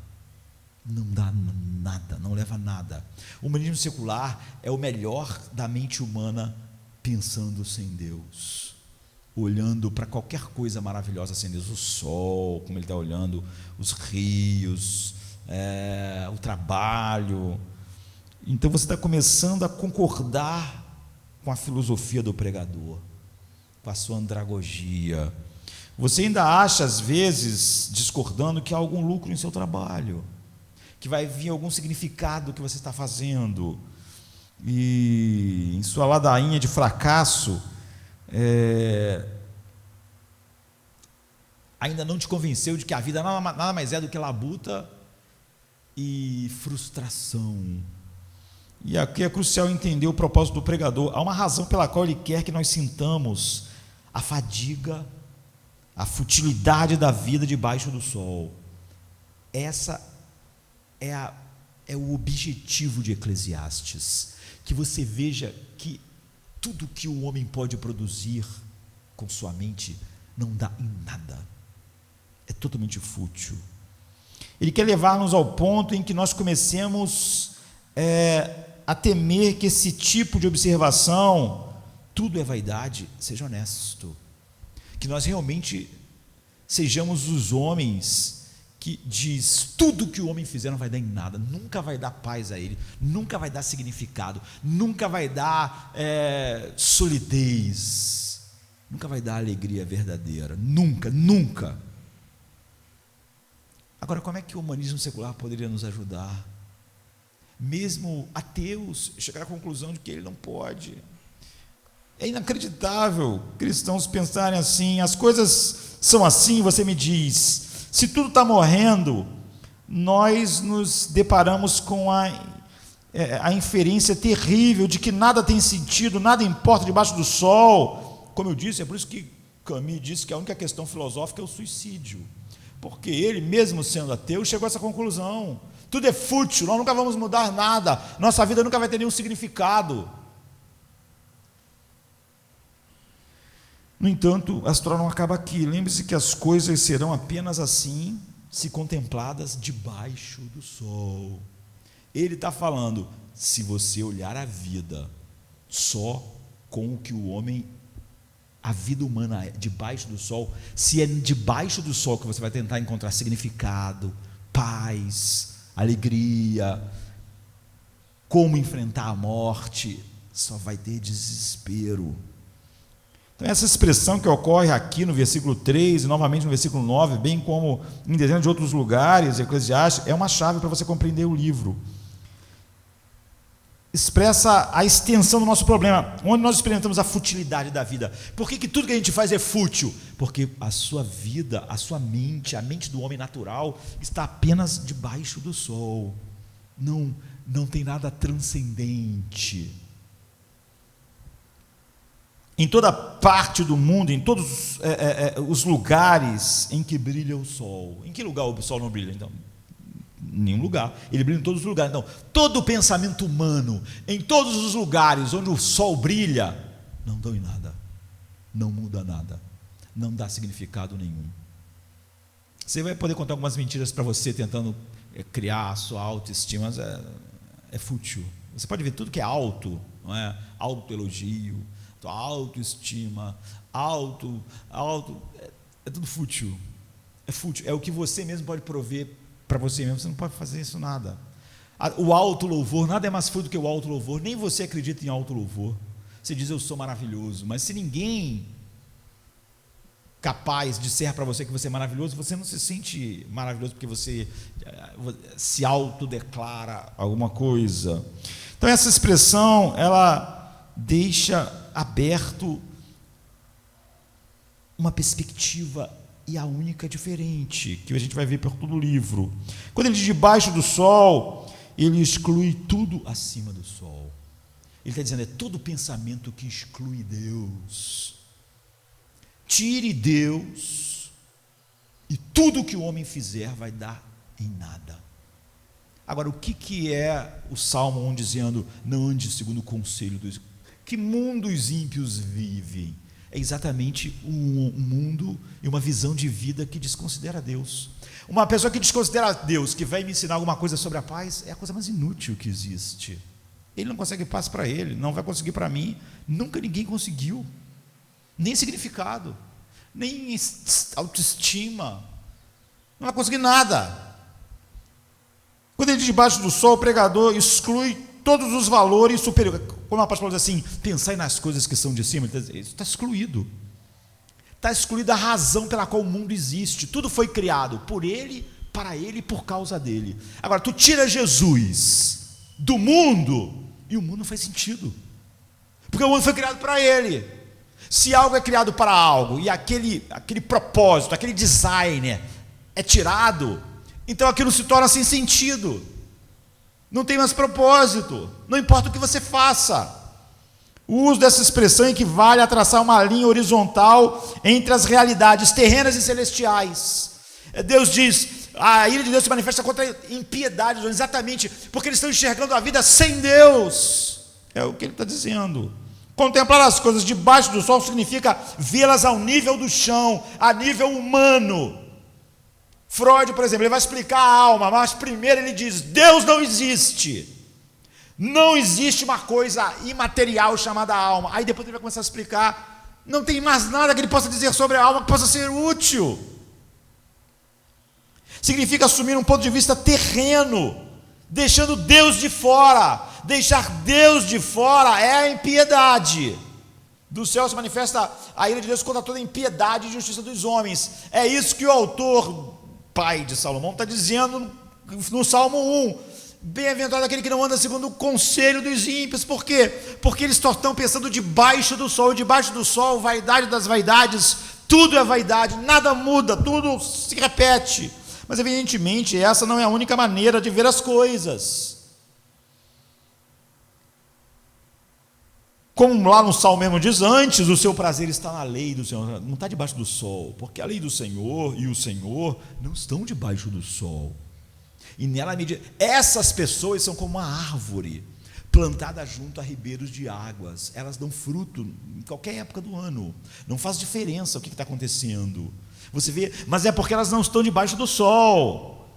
Não dá nada, não leva a nada. O humanismo secular é o melhor da mente humana, pensando sem Deus, olhando para qualquer coisa maravilhosa sem Deus, o sol, como ele está olhando, os rios, o trabalho. Então você está começando a concordar com a filosofia do pregador, com a sua andragogia. Você ainda acha, às vezes, discordando, que há algum lucro em seu trabalho, que vai vir algum significado que você está fazendo. E em sua ladainha de fracasso, ainda não te convenceu de que a vida nada mais é do que labuta e frustração. E aqui é crucial entender o propósito do pregador. Há uma razão pela qual ele quer que nós sintamos a fadiga, a futilidade da vida debaixo do sol. Essa é o objetivo de Eclesiastes. Que você veja que tudo que o homem pode produzir com sua mente não dá em nada, é totalmente fútil. Ele quer levar-nos ao ponto em que nós comecemos a temer que esse tipo de observação, tudo é vaidade, seja honesto, que nós realmente sejamos os homens que diz, tudo que o homem fizer não vai dar em nada, nunca vai dar paz a ele, nunca vai dar significado, nunca vai dar solidez, nunca vai dar alegria verdadeira, nunca. Agora, como é que o humanismo secular poderia nos ajudar? Mesmo ateus chegar à conclusão de que ele não pode. É inacreditável cristãos pensarem assim, as coisas são assim. Você me diz, se tudo está morrendo, nós nos deparamos com a inferência terrível de que nada tem sentido, nada importa debaixo do sol. Como eu disse, é por isso que Camus disse que a única questão filosófica é o suicídio, porque ele, mesmo sendo ateu, chegou a essa conclusão. Tudo é fútil, nós nunca vamos mudar nada, nossa vida nunca vai ter nenhum significado. No entanto, a história não acaba aqui. Lembre-se que as coisas serão apenas assim, se contempladas debaixo do sol. Ele está falando, se você olhar a vida só com o que o homem, a vida humana é debaixo do sol, se é debaixo do sol que você vai tentar encontrar significado, paz, alegria, como enfrentar a morte, só vai ter desespero. Então, essa expressão que ocorre aqui no versículo 3 e novamente no versículo 9, bem como em dezenas de outros lugares, Eclesiastes, é uma chave para você compreender o livro. Expressa a extensão do nosso problema, onde nós experimentamos a futilidade da vida. Por que tudo que a gente faz é fútil? Porque a sua vida, a sua mente, a mente do homem natural está apenas debaixo do sol. Não tem nada transcendente. em toda parte do mundo, em todos os lugares em que brilha o sol. Em que lugar o sol não brilha, então? Em nenhum lugar. Ele brilha em todos os lugares. Então, todo o pensamento humano, em todos os lugares onde o sol brilha, não dão em nada, não muda nada, não dá significado nenhum. Você vai poder contar algumas mentiras para você, tentando criar a sua autoestima, mas é fútil. Você pode ver tudo que é alto, não é? Autoelogio, autoestima, é tudo fútil. É fútil, é o que você mesmo pode prover para você mesmo, você não pode fazer isso nada. O alto louvor, nada é mais fútil do que o alto louvor, nem você acredita em alto louvor. Você diz, eu sou maravilhoso, mas se ninguém capaz de ser para você que você é maravilhoso, você não se sente maravilhoso porque você se autodeclara alguma coisa. Então essa expressão, ela deixa aberto uma perspectiva, e a única diferente, que a gente vai ver por todo o livro. Quando ele diz debaixo do sol, ele exclui tudo acima do sol. Ele está dizendo, é todo pensamento que exclui Deus. Tire Deus, e tudo que o homem fizer vai dar em nada. Agora, o que é o Salmo 1 dizendo, não ande segundo o conselho dos... Que mundo os ímpios vivem? É exatamente um mundo e uma visão de vida que desconsidera Deus. Uma pessoa que desconsidera Deus, que vai me ensinar alguma coisa sobre a paz, é a coisa mais inútil que existe. Ele não consegue paz para ele, não vai conseguir para mim, nunca ninguém conseguiu, nem significado, nem autoestima, não vai conseguir nada. Quando ele diz debaixo do sol, o pregador exclui todos os valores superiores. Como o apóstolo diz assim, pensai nas coisas que são de cima, isso está excluído. Está excluída a razão pela qual o mundo existe. Tudo foi criado por ele, para ele e por causa dele. Agora, tu tira Jesus do mundo e o mundo não faz sentido, porque o mundo foi criado para ele. Se algo é criado para algo e aquele propósito, aquele design é tirado, então aquilo se torna sem sentido, não tem mais propósito, não importa o que você faça. O uso dessa expressão equivale a traçar uma linha horizontal entre as realidades terrenas e celestiais. Deus diz, a ira de Deus se manifesta contra a impiedade, exatamente porque eles estão enxergando a vida sem Deus. É o que ele está dizendo. Contemplar as coisas debaixo do sol significa vê-las ao nível do chão, a nível humano. Freud, por exemplo, ele vai explicar a alma, mas primeiro ele diz, Deus não existe. Não existe uma coisa imaterial chamada alma. Aí depois ele vai começar a explicar, não tem mais nada que ele possa dizer sobre a alma que possa ser útil. Significa assumir um ponto de vista terreno, deixando Deus de fora. Deixar Deus de fora é a impiedade. Do céu se manifesta a ira de Deus contra toda a impiedade e injustiça dos homens. É isso que o autor, pai de Salomão, está dizendo no Salmo 1. Bem-aventurado aquele que não anda segundo o conselho dos ímpios. Por quê? Porque eles estão pensando debaixo do sol. Debaixo do sol, vaidade das vaidades, tudo é vaidade, nada muda, tudo se repete. Mas evidentemente essa não é a única maneira de ver as coisas. Como lá no Salmo mesmo diz, antes o seu prazer está na lei do Senhor, não está debaixo do sol, porque a lei do Senhor e o Senhor não estão debaixo do sol. E nela medida, essas pessoas são como uma árvore plantada junto a ribeiros de águas. Elas dão fruto em qualquer época do ano. Não faz diferença o que está acontecendo. Você vê, mas é porque elas não estão debaixo do sol.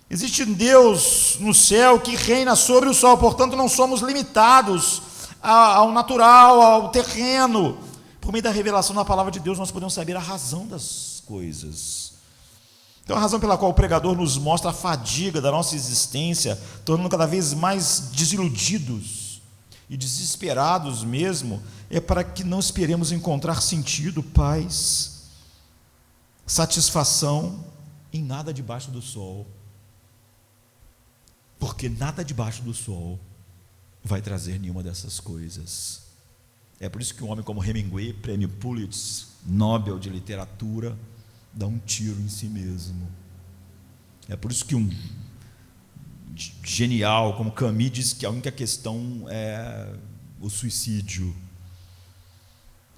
Existe um Deus no céu que reina sobre o sol, portanto não somos limitados ao natural, ao terreno. Por meio da revelação da palavra de Deus nós podemos saber a razão das coisas. Então a razão pela qual o pregador nos mostra a fadiga da nossa existência, tornando cada vez mais desiludidos e desesperados mesmo, é para que não esperemos encontrar sentido, paz, satisfação em nada debaixo do sol. Porque nada debaixo do sol vai trazer nenhuma dessas coisas. É por isso que um homem como Hemingway, prêmio Pulitzer, Nobel de literatura, dá um tiro em si mesmo. É por isso que um genial como Camus diz que a única questão é o suicídio.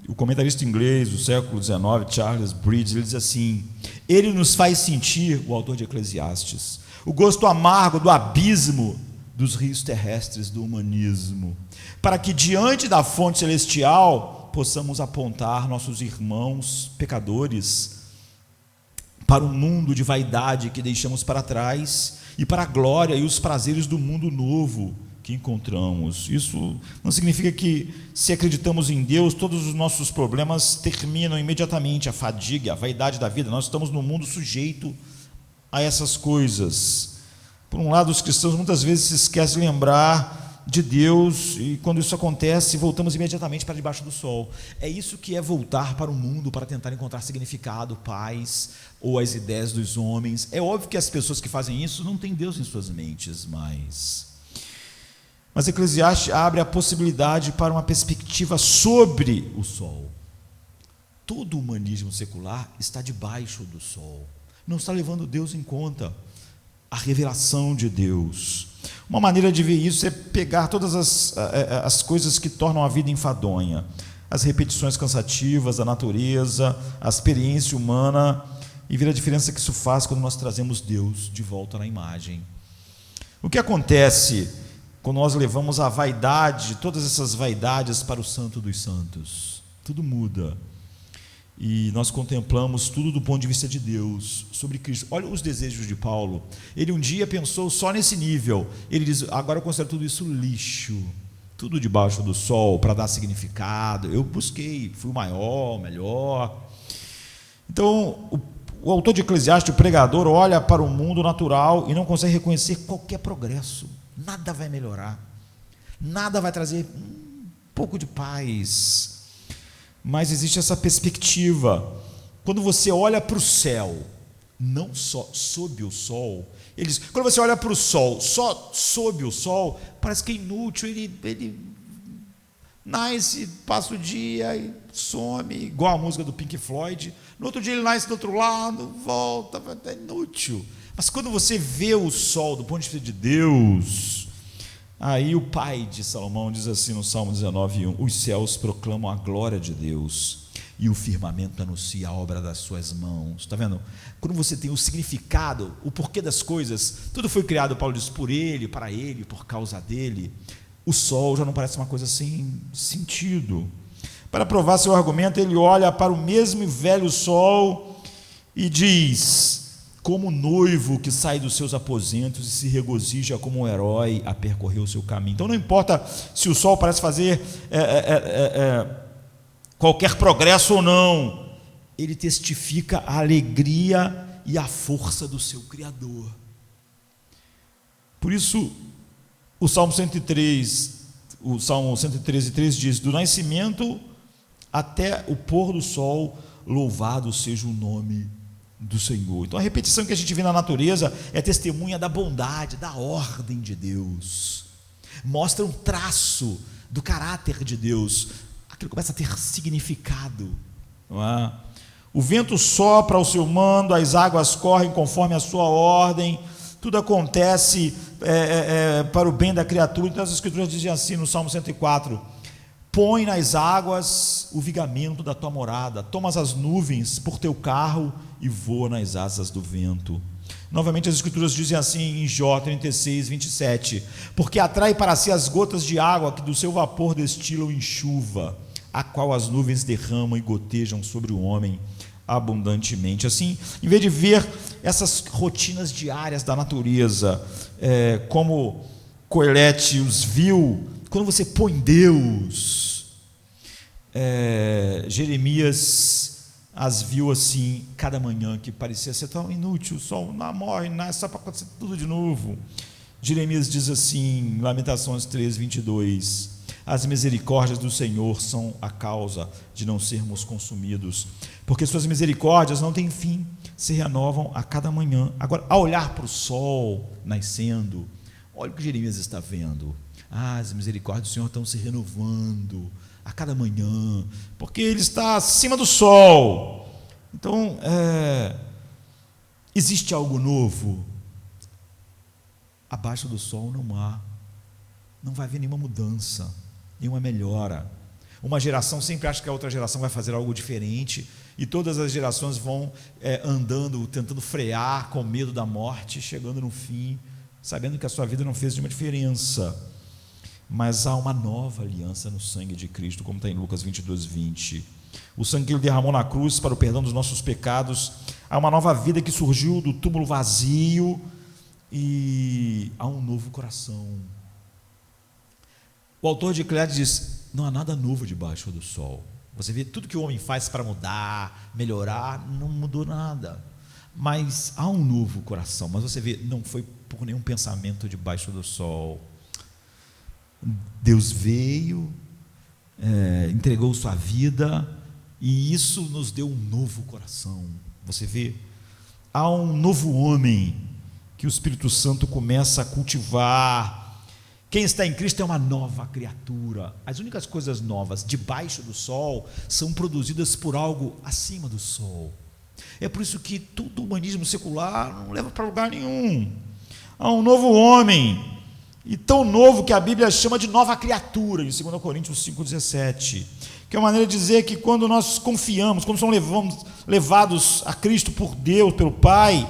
O comentarista inglês do século XIX, Charles Bridges, ele diz assim: ele nos faz sentir, o autor de Eclesiastes, o gosto amargo do abismo dos rios terrestres do humanismo, para que diante da fonte celestial possamos apontar nossos irmãos pecadores para um mundo de vaidade que deixamos para trás e para a glória e os prazeres do mundo novo que encontramos. Isso não significa que, se acreditamos em Deus, todos os nossos problemas terminam imediatamente, a fadiga, a vaidade da vida. Nós estamos num mundo sujeito a essas coisas. Por um lado, os cristãos muitas vezes se esquecem de lembrar de Deus, e quando isso acontece, voltamos imediatamente para debaixo do sol. É isso que é voltar para o mundo para tentar encontrar significado, paz, ou as ideias dos homens. É óbvio que as pessoas que fazem isso não têm Deus em suas mentes, mas Eclesiastes abre a possibilidade para uma perspectiva sobre o sol. Todo o humanismo secular está debaixo do sol, não está levando Deus em conta, a revelação de Deus. Uma maneira de ver isso é pegar todas as coisas que tornam a vida enfadonha, as repetições cansativas da natureza, a experiência humana, e ver a diferença que isso faz quando nós trazemos Deus de volta na imagem. O que acontece quando nós levamos a vaidade, todas essas vaidades, para o Santo dos Santos? Tudo muda, e nós contemplamos tudo do ponto de vista de Deus, sobre Cristo. Olha os desejos de Paulo. Ele um dia pensou só nesse nível. Ele diz: agora eu considero tudo isso lixo, tudo debaixo do sol, para dar significado. Eu busquei, fui o maior, o melhor. Então, o autor de Eclesiastes, o pregador, olha para o mundo natural e não consegue reconhecer qualquer progresso. Nada vai melhorar, nada vai trazer um pouco de paz. Mas existe essa perspectiva. Quando você olha para o céu, não só sob o sol, ele diz, quando você olha para o sol, só sob o sol, parece que é inútil, ele nasce, passa o dia e some, igual a música do Pink Floyd. No outro dia ele nasce do outro lado, volta, é inútil. Mas quando você vê o sol do ponto de vista de Deus, aí o pai de Salomão diz assim no Salmo 19:1: os céus proclamam a glória de Deus e o firmamento anuncia a obra das suas mãos. Está vendo? Quando você tem o significado, o porquê das coisas, tudo foi criado, Paulo diz, por ele, para ele, por causa dele. O sol já não parece uma coisa sem sentido. Para provar seu argumento, ele olha para o mesmo e velho sol e diz: como noivo que sai dos seus aposentos e se regozija como um herói a percorrer o seu caminho. Então não importa se o sol parece fazer qualquer progresso ou não, ele testifica a alegria e a força do seu Criador. Por isso, o Salmo 113:3 diz: do nascimento até o pôr do sol, louvado seja o nome do Senhor. Então a repetição que a gente vê na natureza é testemunha da bondade, da ordem de Deus, mostra um traço do caráter de Deus. Aquilo começa a ter significado, não é? O vento sopra ao seu mando, as águas correm conforme a sua ordem, tudo acontece para o bem da criatura. Então as escrituras dizem assim no Salmo 104: põe nas águas o vigamento da tua morada, tomas as nuvens por teu carro e voa nas asas do vento. Novamente as escrituras dizem assim em Jó 36:27: porque atrai para si as gotas de água que do seu vapor destilam em chuva, a qual as nuvens derramam e gotejam sobre o homem abundantemente. Assim, em vez de ver essas rotinas diárias da natureza, como Coelete os viu, quando você põe Deus, Jeremias as viu assim, cada manhã, que parecia ser tão inútil, o sol não morre, nasce só para acontecer tudo de novo. Jeremias diz assim, Lamentações 3:22: as misericórdias do Senhor são a causa de não sermos consumidos, porque suas misericórdias não têm fim, se renovam a cada manhã. Agora, ao olhar para o sol nascendo, olha o que Jeremias está vendo. As misericórdias do Senhor estão se renovando a cada manhã, porque Ele está acima do sol. Então, existe algo novo. Abaixo do sol não há, não vai haver nenhuma mudança, nenhuma melhora. Uma geração sempre acha que a outra geração vai fazer algo diferente, e todas as gerações vão andando, tentando frear, com medo da morte, chegando no fim, sabendo que a sua vida não fez nenhuma diferença. Mas há uma nova aliança no sangue de Cristo, como está em Lucas 22:20. O sangue que ele derramou na cruz para o perdão dos nossos pecados. Há uma nova vida que surgiu do túmulo vazio, e há um novo coração. O autor de Eclesiastes diz: não há nada novo debaixo do sol. Você vê, tudo que o homem faz para mudar, melhorar, não mudou nada. Mas há um novo coração. Mas você vê, não foi por nenhum pensamento debaixo do sol. Deus veio, entregou sua vida, e isso nos deu um novo coração. Você vê, há um novo homem que o Espírito Santo começa a cultivar. Quem está em Cristo é uma nova criatura. As únicas coisas novas debaixo do sol são produzidas por algo acima do sol. É por isso que todo o humanismo secular não leva para lugar nenhum. Há um novo homem, e tão novo que a Bíblia chama de nova criatura, em 2 Coríntios 5,17, que é uma maneira de dizer que quando nós confiamos, quando somos levados a Cristo por Deus, pelo Pai,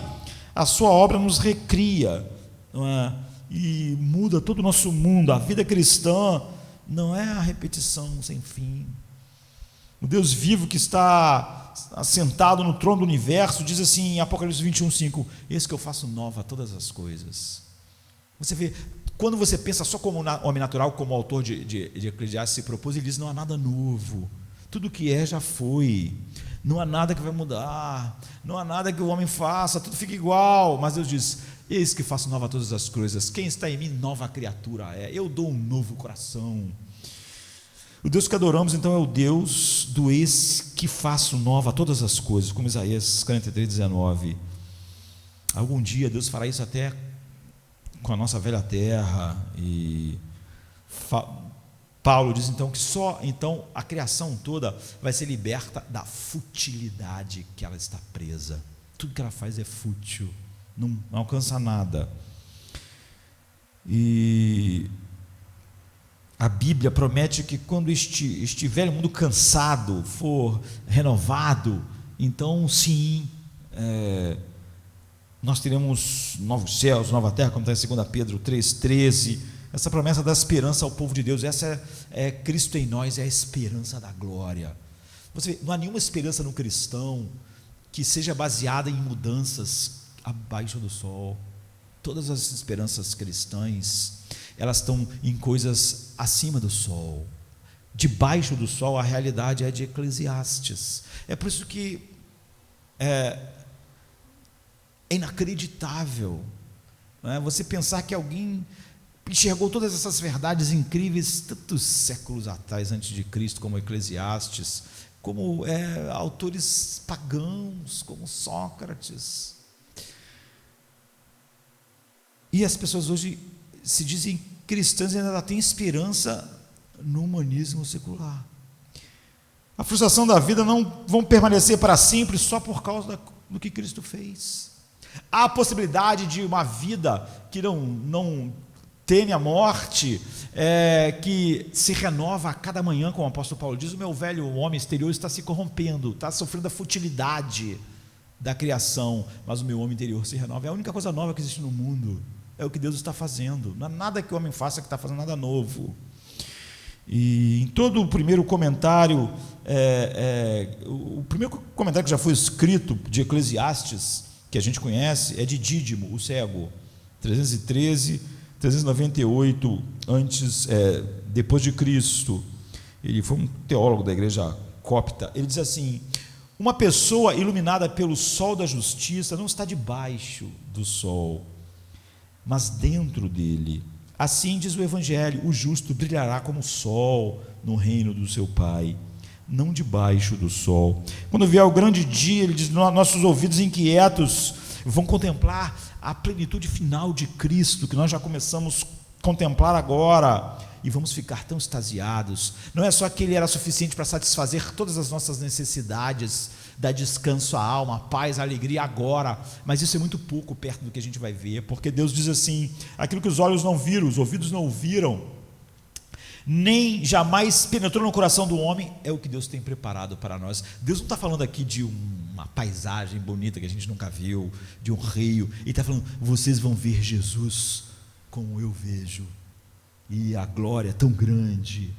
a sua obra nos recria, não é? E muda todo o nosso mundo. A vida cristã não é a repetição sem fim. O Deus vivo que está assentado no trono do universo diz assim em Apocalipse 21:5: eis que eu faço nova todas as coisas. Você vê, quando você pensa só como homem natural, como o autor de Eclesiastes se propôs, ele diz: não há nada novo, tudo que já foi, não há nada que vai mudar, não há nada que o homem faça, tudo fica igual. Mas Deus diz: eis que faço nova todas as coisas, quem está em mim, nova criatura é, eu dou um novo coração. O Deus que adoramos então é o Deus do eis que faço nova todas as coisas, como Isaías 43:19. Algum dia Deus fará isso até com a nossa velha terra. E Paulo diz então que só então a criação toda vai ser liberta da futilidade que ela está presa. Tudo que ela faz é fútil, não alcança nada. E a Bíblia promete que quando este velho mundo cansado for renovado, então sim, nós teremos novos céus, nova terra, como está em 2 Pedro 3,13. Essa promessa da esperança ao povo de Deus, essa é Cristo em nós, é a esperança da glória. Você vê, não há nenhuma esperança no cristão que seja baseada em mudanças abaixo do sol. Todas as esperanças cristãs, elas estão em coisas acima do sol. Debaixo do sol, a realidade é de Eclesiastes. É por isso que é inacreditável, não é? Você pensar que alguém enxergou todas essas verdades incríveis tantos séculos atrás, antes de Cristo, como Eclesiastes, como autores pagãos, como Sócrates. E as pessoas hoje se dizem cristãs e ainda têm esperança no humanismo secular. A frustração da vida não vão permanecer para sempre só por causa do que Cristo fez. Há a possibilidade de uma vida que não teme a morte, que se renova a cada manhã, como o apóstolo Paulo diz: o meu velho homem exterior está se corrompendo, está sofrendo a futilidade da criação, mas o meu homem interior se renova. É a única coisa nova que existe no mundo, é o que Deus está fazendo. Não há nada que o homem faça que está fazendo nada novo. E em todo o primeiro comentário, o primeiro comentário que já foi escrito de Eclesiastes, que a gente conhece, é de Dídimo, o cego, 313, 398 depois de Cristo. Ele foi um teólogo da igreja copta. Ele diz assim: uma pessoa iluminada pelo sol da justiça não está debaixo do sol, mas dentro dele. Assim diz o Evangelho: o justo brilhará como o sol no reino do seu Pai, não debaixo do sol. Quando vier o grande dia, ele diz, nossos ouvidos inquietos vão contemplar a plenitude final de Cristo, que nós já começamos a contemplar agora, e vamos ficar tão extasiados. Não é só que ele era suficiente para satisfazer todas as nossas necessidades, dar descanso à alma, a paz, a alegria agora, mas isso é muito pouco perto do que a gente vai ver, porque Deus diz assim: aquilo que os olhos não viram, os ouvidos não ouviram, nem jamais penetrou no coração do homem, é o que Deus tem preparado para nós. Deus não está falando aqui de uma paisagem bonita que a gente nunca viu, de um rio. Ele está falando: vocês vão ver Jesus como eu vejo, e a glória tão grande,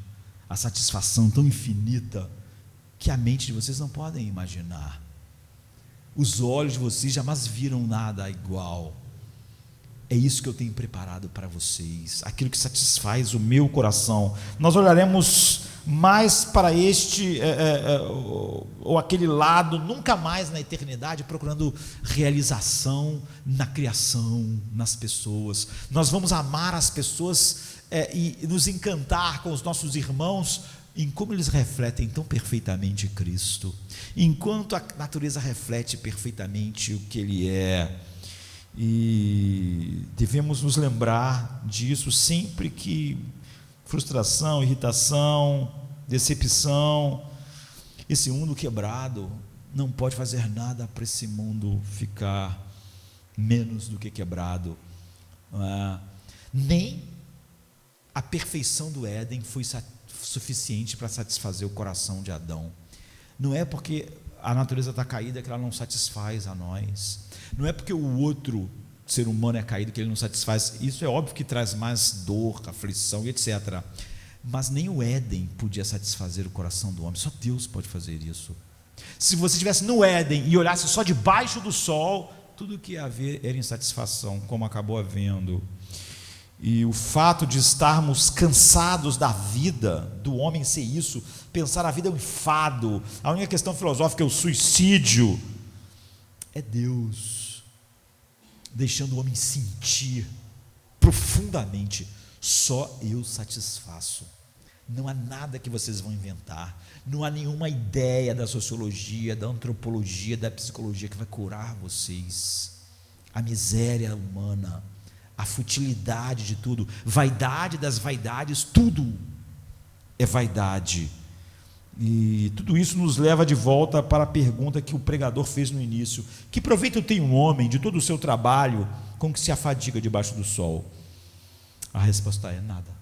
a satisfação tão infinita, que a mente de vocês não podem imaginar. Os olhos de vocês jamais viram nada igual. É isso que eu tenho preparado para vocês, aquilo que satisfaz o meu coração. Nós olharemos mais para este ou aquele lado, nunca mais na eternidade, procurando realização na criação, nas pessoas. Nós vamos amar as pessoas e nos encantar com os nossos irmãos, em como eles refletem tão perfeitamente Cristo, enquanto a natureza reflete perfeitamente o que Ele é. E devemos nos lembrar disso sempre que frustração, irritação, decepção, esse mundo quebrado não pode fazer nada para esse mundo ficar menos do que quebrado. Nem a perfeição do Éden foi suficiente para satisfazer o coração de Adão. Não é porque a natureza está caída que ela não satisfaz a nós. Não é porque o outro ser humano é caído que ele não satisfaz. Isso é óbvio que traz mais dor, aflição e etc. Mas nem o Éden podia satisfazer o coração do homem. Só Deus pode fazer isso. Se você estivesse no Éden e olhasse só debaixo do sol, tudo o que ia haver era insatisfação, como acabou havendo. E o fato de estarmos cansados da vida, do homem ser isso, pensar a vida é um enfado, a única questão filosófica é o suicídio, é Deus deixando o homem sentir profundamente: só eu satisfaço. Não há nada que vocês vão inventar, não há nenhuma ideia da sociologia, da antropologia, da psicologia que vai curar vocês. A miséria humana, a futilidade de tudo, vaidade das vaidades, tudo é vaidade. E tudo isso nos leva de volta para a pergunta que o pregador fez no início: que proveito tem um homem de todo o seu trabalho com que se afadiga debaixo do sol? A resposta é nada.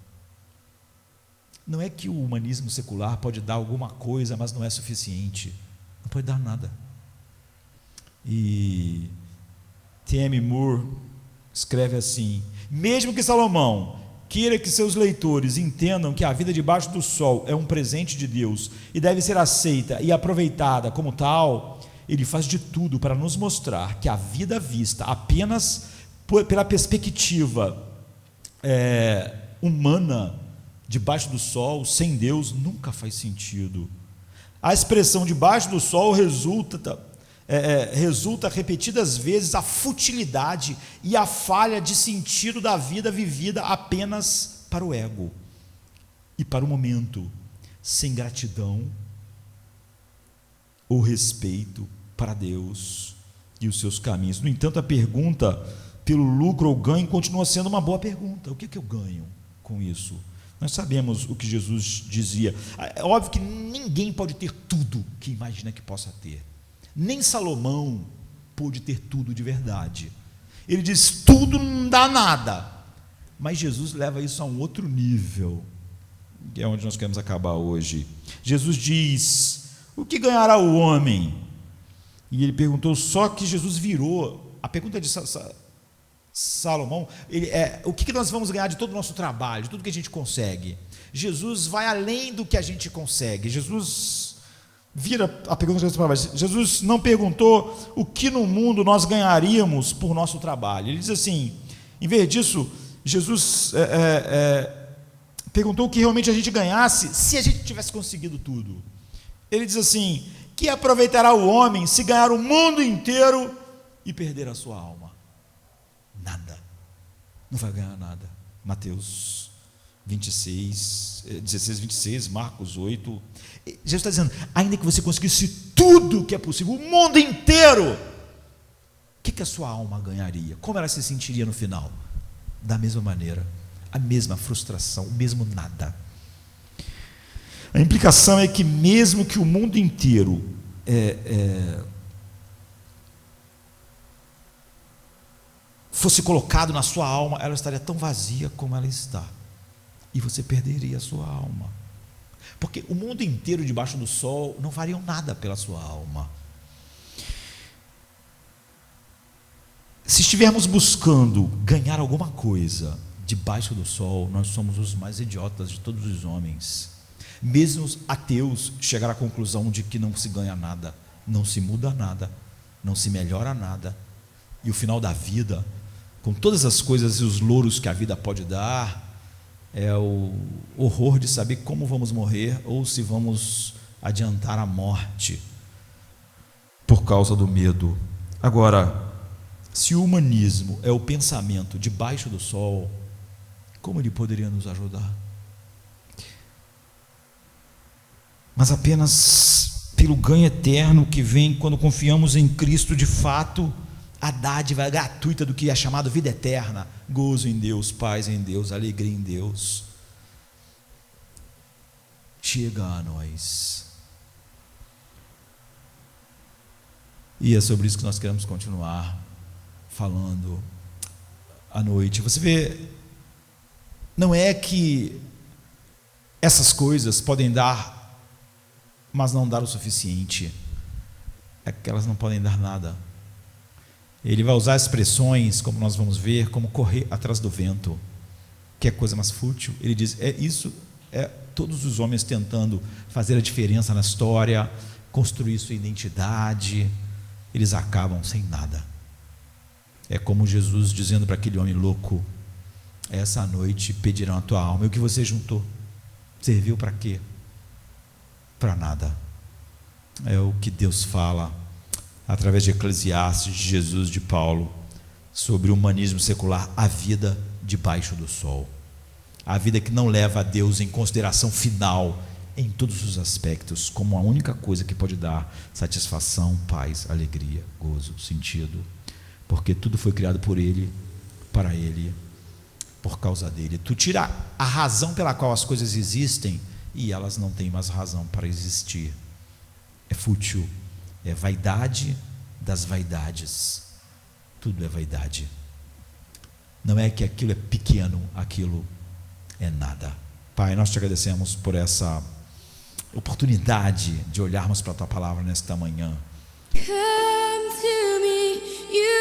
Não é que o humanismo secular pode dar alguma coisa, mas não é suficiente, não pode dar nada. E T.M. Moore escreve assim: mesmo que Salomão queira que seus leitores entendam que a vida debaixo do sol é um presente de Deus e deve ser aceita e aproveitada como tal, ele faz de tudo para nos mostrar que a vida vista apenas pela perspectiva humana, debaixo do sol, sem Deus, nunca faz sentido. A expressão debaixo do sol resulta repetidas vezes a futilidade e a falha de sentido da vida vivida apenas para o ego e para o momento, sem gratidão ou respeito para Deus e os seus caminhos. No entanto, a pergunta pelo lucro ou ganho continua sendo uma boa pergunta: o que eu ganho com isso? Nós sabemos o que Jesus dizia. É óbvio que ninguém pode ter tudo que imagina que possa ter. Nem Salomão pôde ter tudo de verdade. Ele diz: tudo não dá nada. Mas Jesus leva isso a um outro nível, que é onde nós queremos acabar hoje. Jesus diz: o que ganhará o homem? E ele perguntou, só que Jesus virou a pergunta de Salomão: o que nós vamos ganhar de todo o nosso trabalho, de tudo que a gente consegue? Jesus vai além do que a gente consegue. Jesus vira a pergunta de Jesus para baixo. Jesus não perguntou o que no mundo nós ganharíamos por nosso trabalho. Ele diz assim, em vez disso, Jesus perguntou o que realmente a gente ganhasse se a gente tivesse conseguido tudo. Ele diz assim: que aproveitará o homem se ganhar o mundo inteiro e perder a sua alma? Nada. Não vai ganhar nada. Mateus 16, 26, Marcos 8. Jesus está dizendo: ainda que você conseguisse tudo que é possível, o mundo inteiro, o que a sua alma ganharia? Como ela se sentiria no final? Da mesma maneira, a mesma frustração, o mesmo nada. A implicação é que mesmo que o mundo inteiro fosse colocado na sua alma, ela estaria tão vazia como ela está. e você perderia a sua alma. Porque o mundo inteiro debaixo do sol não faria nada pela sua alma. Se estivermos buscando ganhar alguma coisa debaixo do sol, nós somos os mais idiotas de todos os homens. Mesmo os ateus chegaram à conclusão de que não se ganha nada, não se muda nada, não se melhora nada. E o final da vida, com todas as coisas e os louros que a vida pode dar, é o horror de saber como vamos morrer ou se vamos adiantar a morte por causa do medo. Agora, se o humanismo é o pensamento debaixo do sol, como ele poderia nos ajudar? Mas apenas pelo ganho eterno que vem quando confiamos em Cristo de fato, a dádiva gratuita do que é chamado vida eterna, gozo em Deus, paz em Deus, alegria em Deus, chega a nós. E é sobre isso que nós queremos continuar falando à noite. Você vê, não é que essas coisas podem dar, mas não dar o suficiente, é que elas não podem dar nada. Ele vai usar expressões, como nós vamos ver, como correr atrás do vento, que é coisa mais fútil. Ele diz, todos os homens tentando fazer a diferença na história, construir sua identidade, eles acabam sem nada. É como Jesus dizendo para aquele homem louco, essa noite pedirão a tua alma, e o que você juntou, serviu para quê? Para nada. É o que Deus fala através de Eclesiastes, de Jesus, de Paulo, sobre o humanismo secular, a vida debaixo do sol, a vida que não leva a Deus em consideração final em todos os aspectos, como a única coisa que pode dar satisfação, paz, alegria, gozo, sentido, porque tudo foi criado por Ele, para Ele, por causa dele. Tu tira a razão pela qual as coisas existem e elas não têm mais razão para existir. É fútil, é vaidade das vaidades, tudo é vaidade. Não é que aquilo é pequeno, aquilo é nada. Pai, nós te agradecemos por essa oportunidade de olharmos para a tua palavra nesta manhã. Come to me, you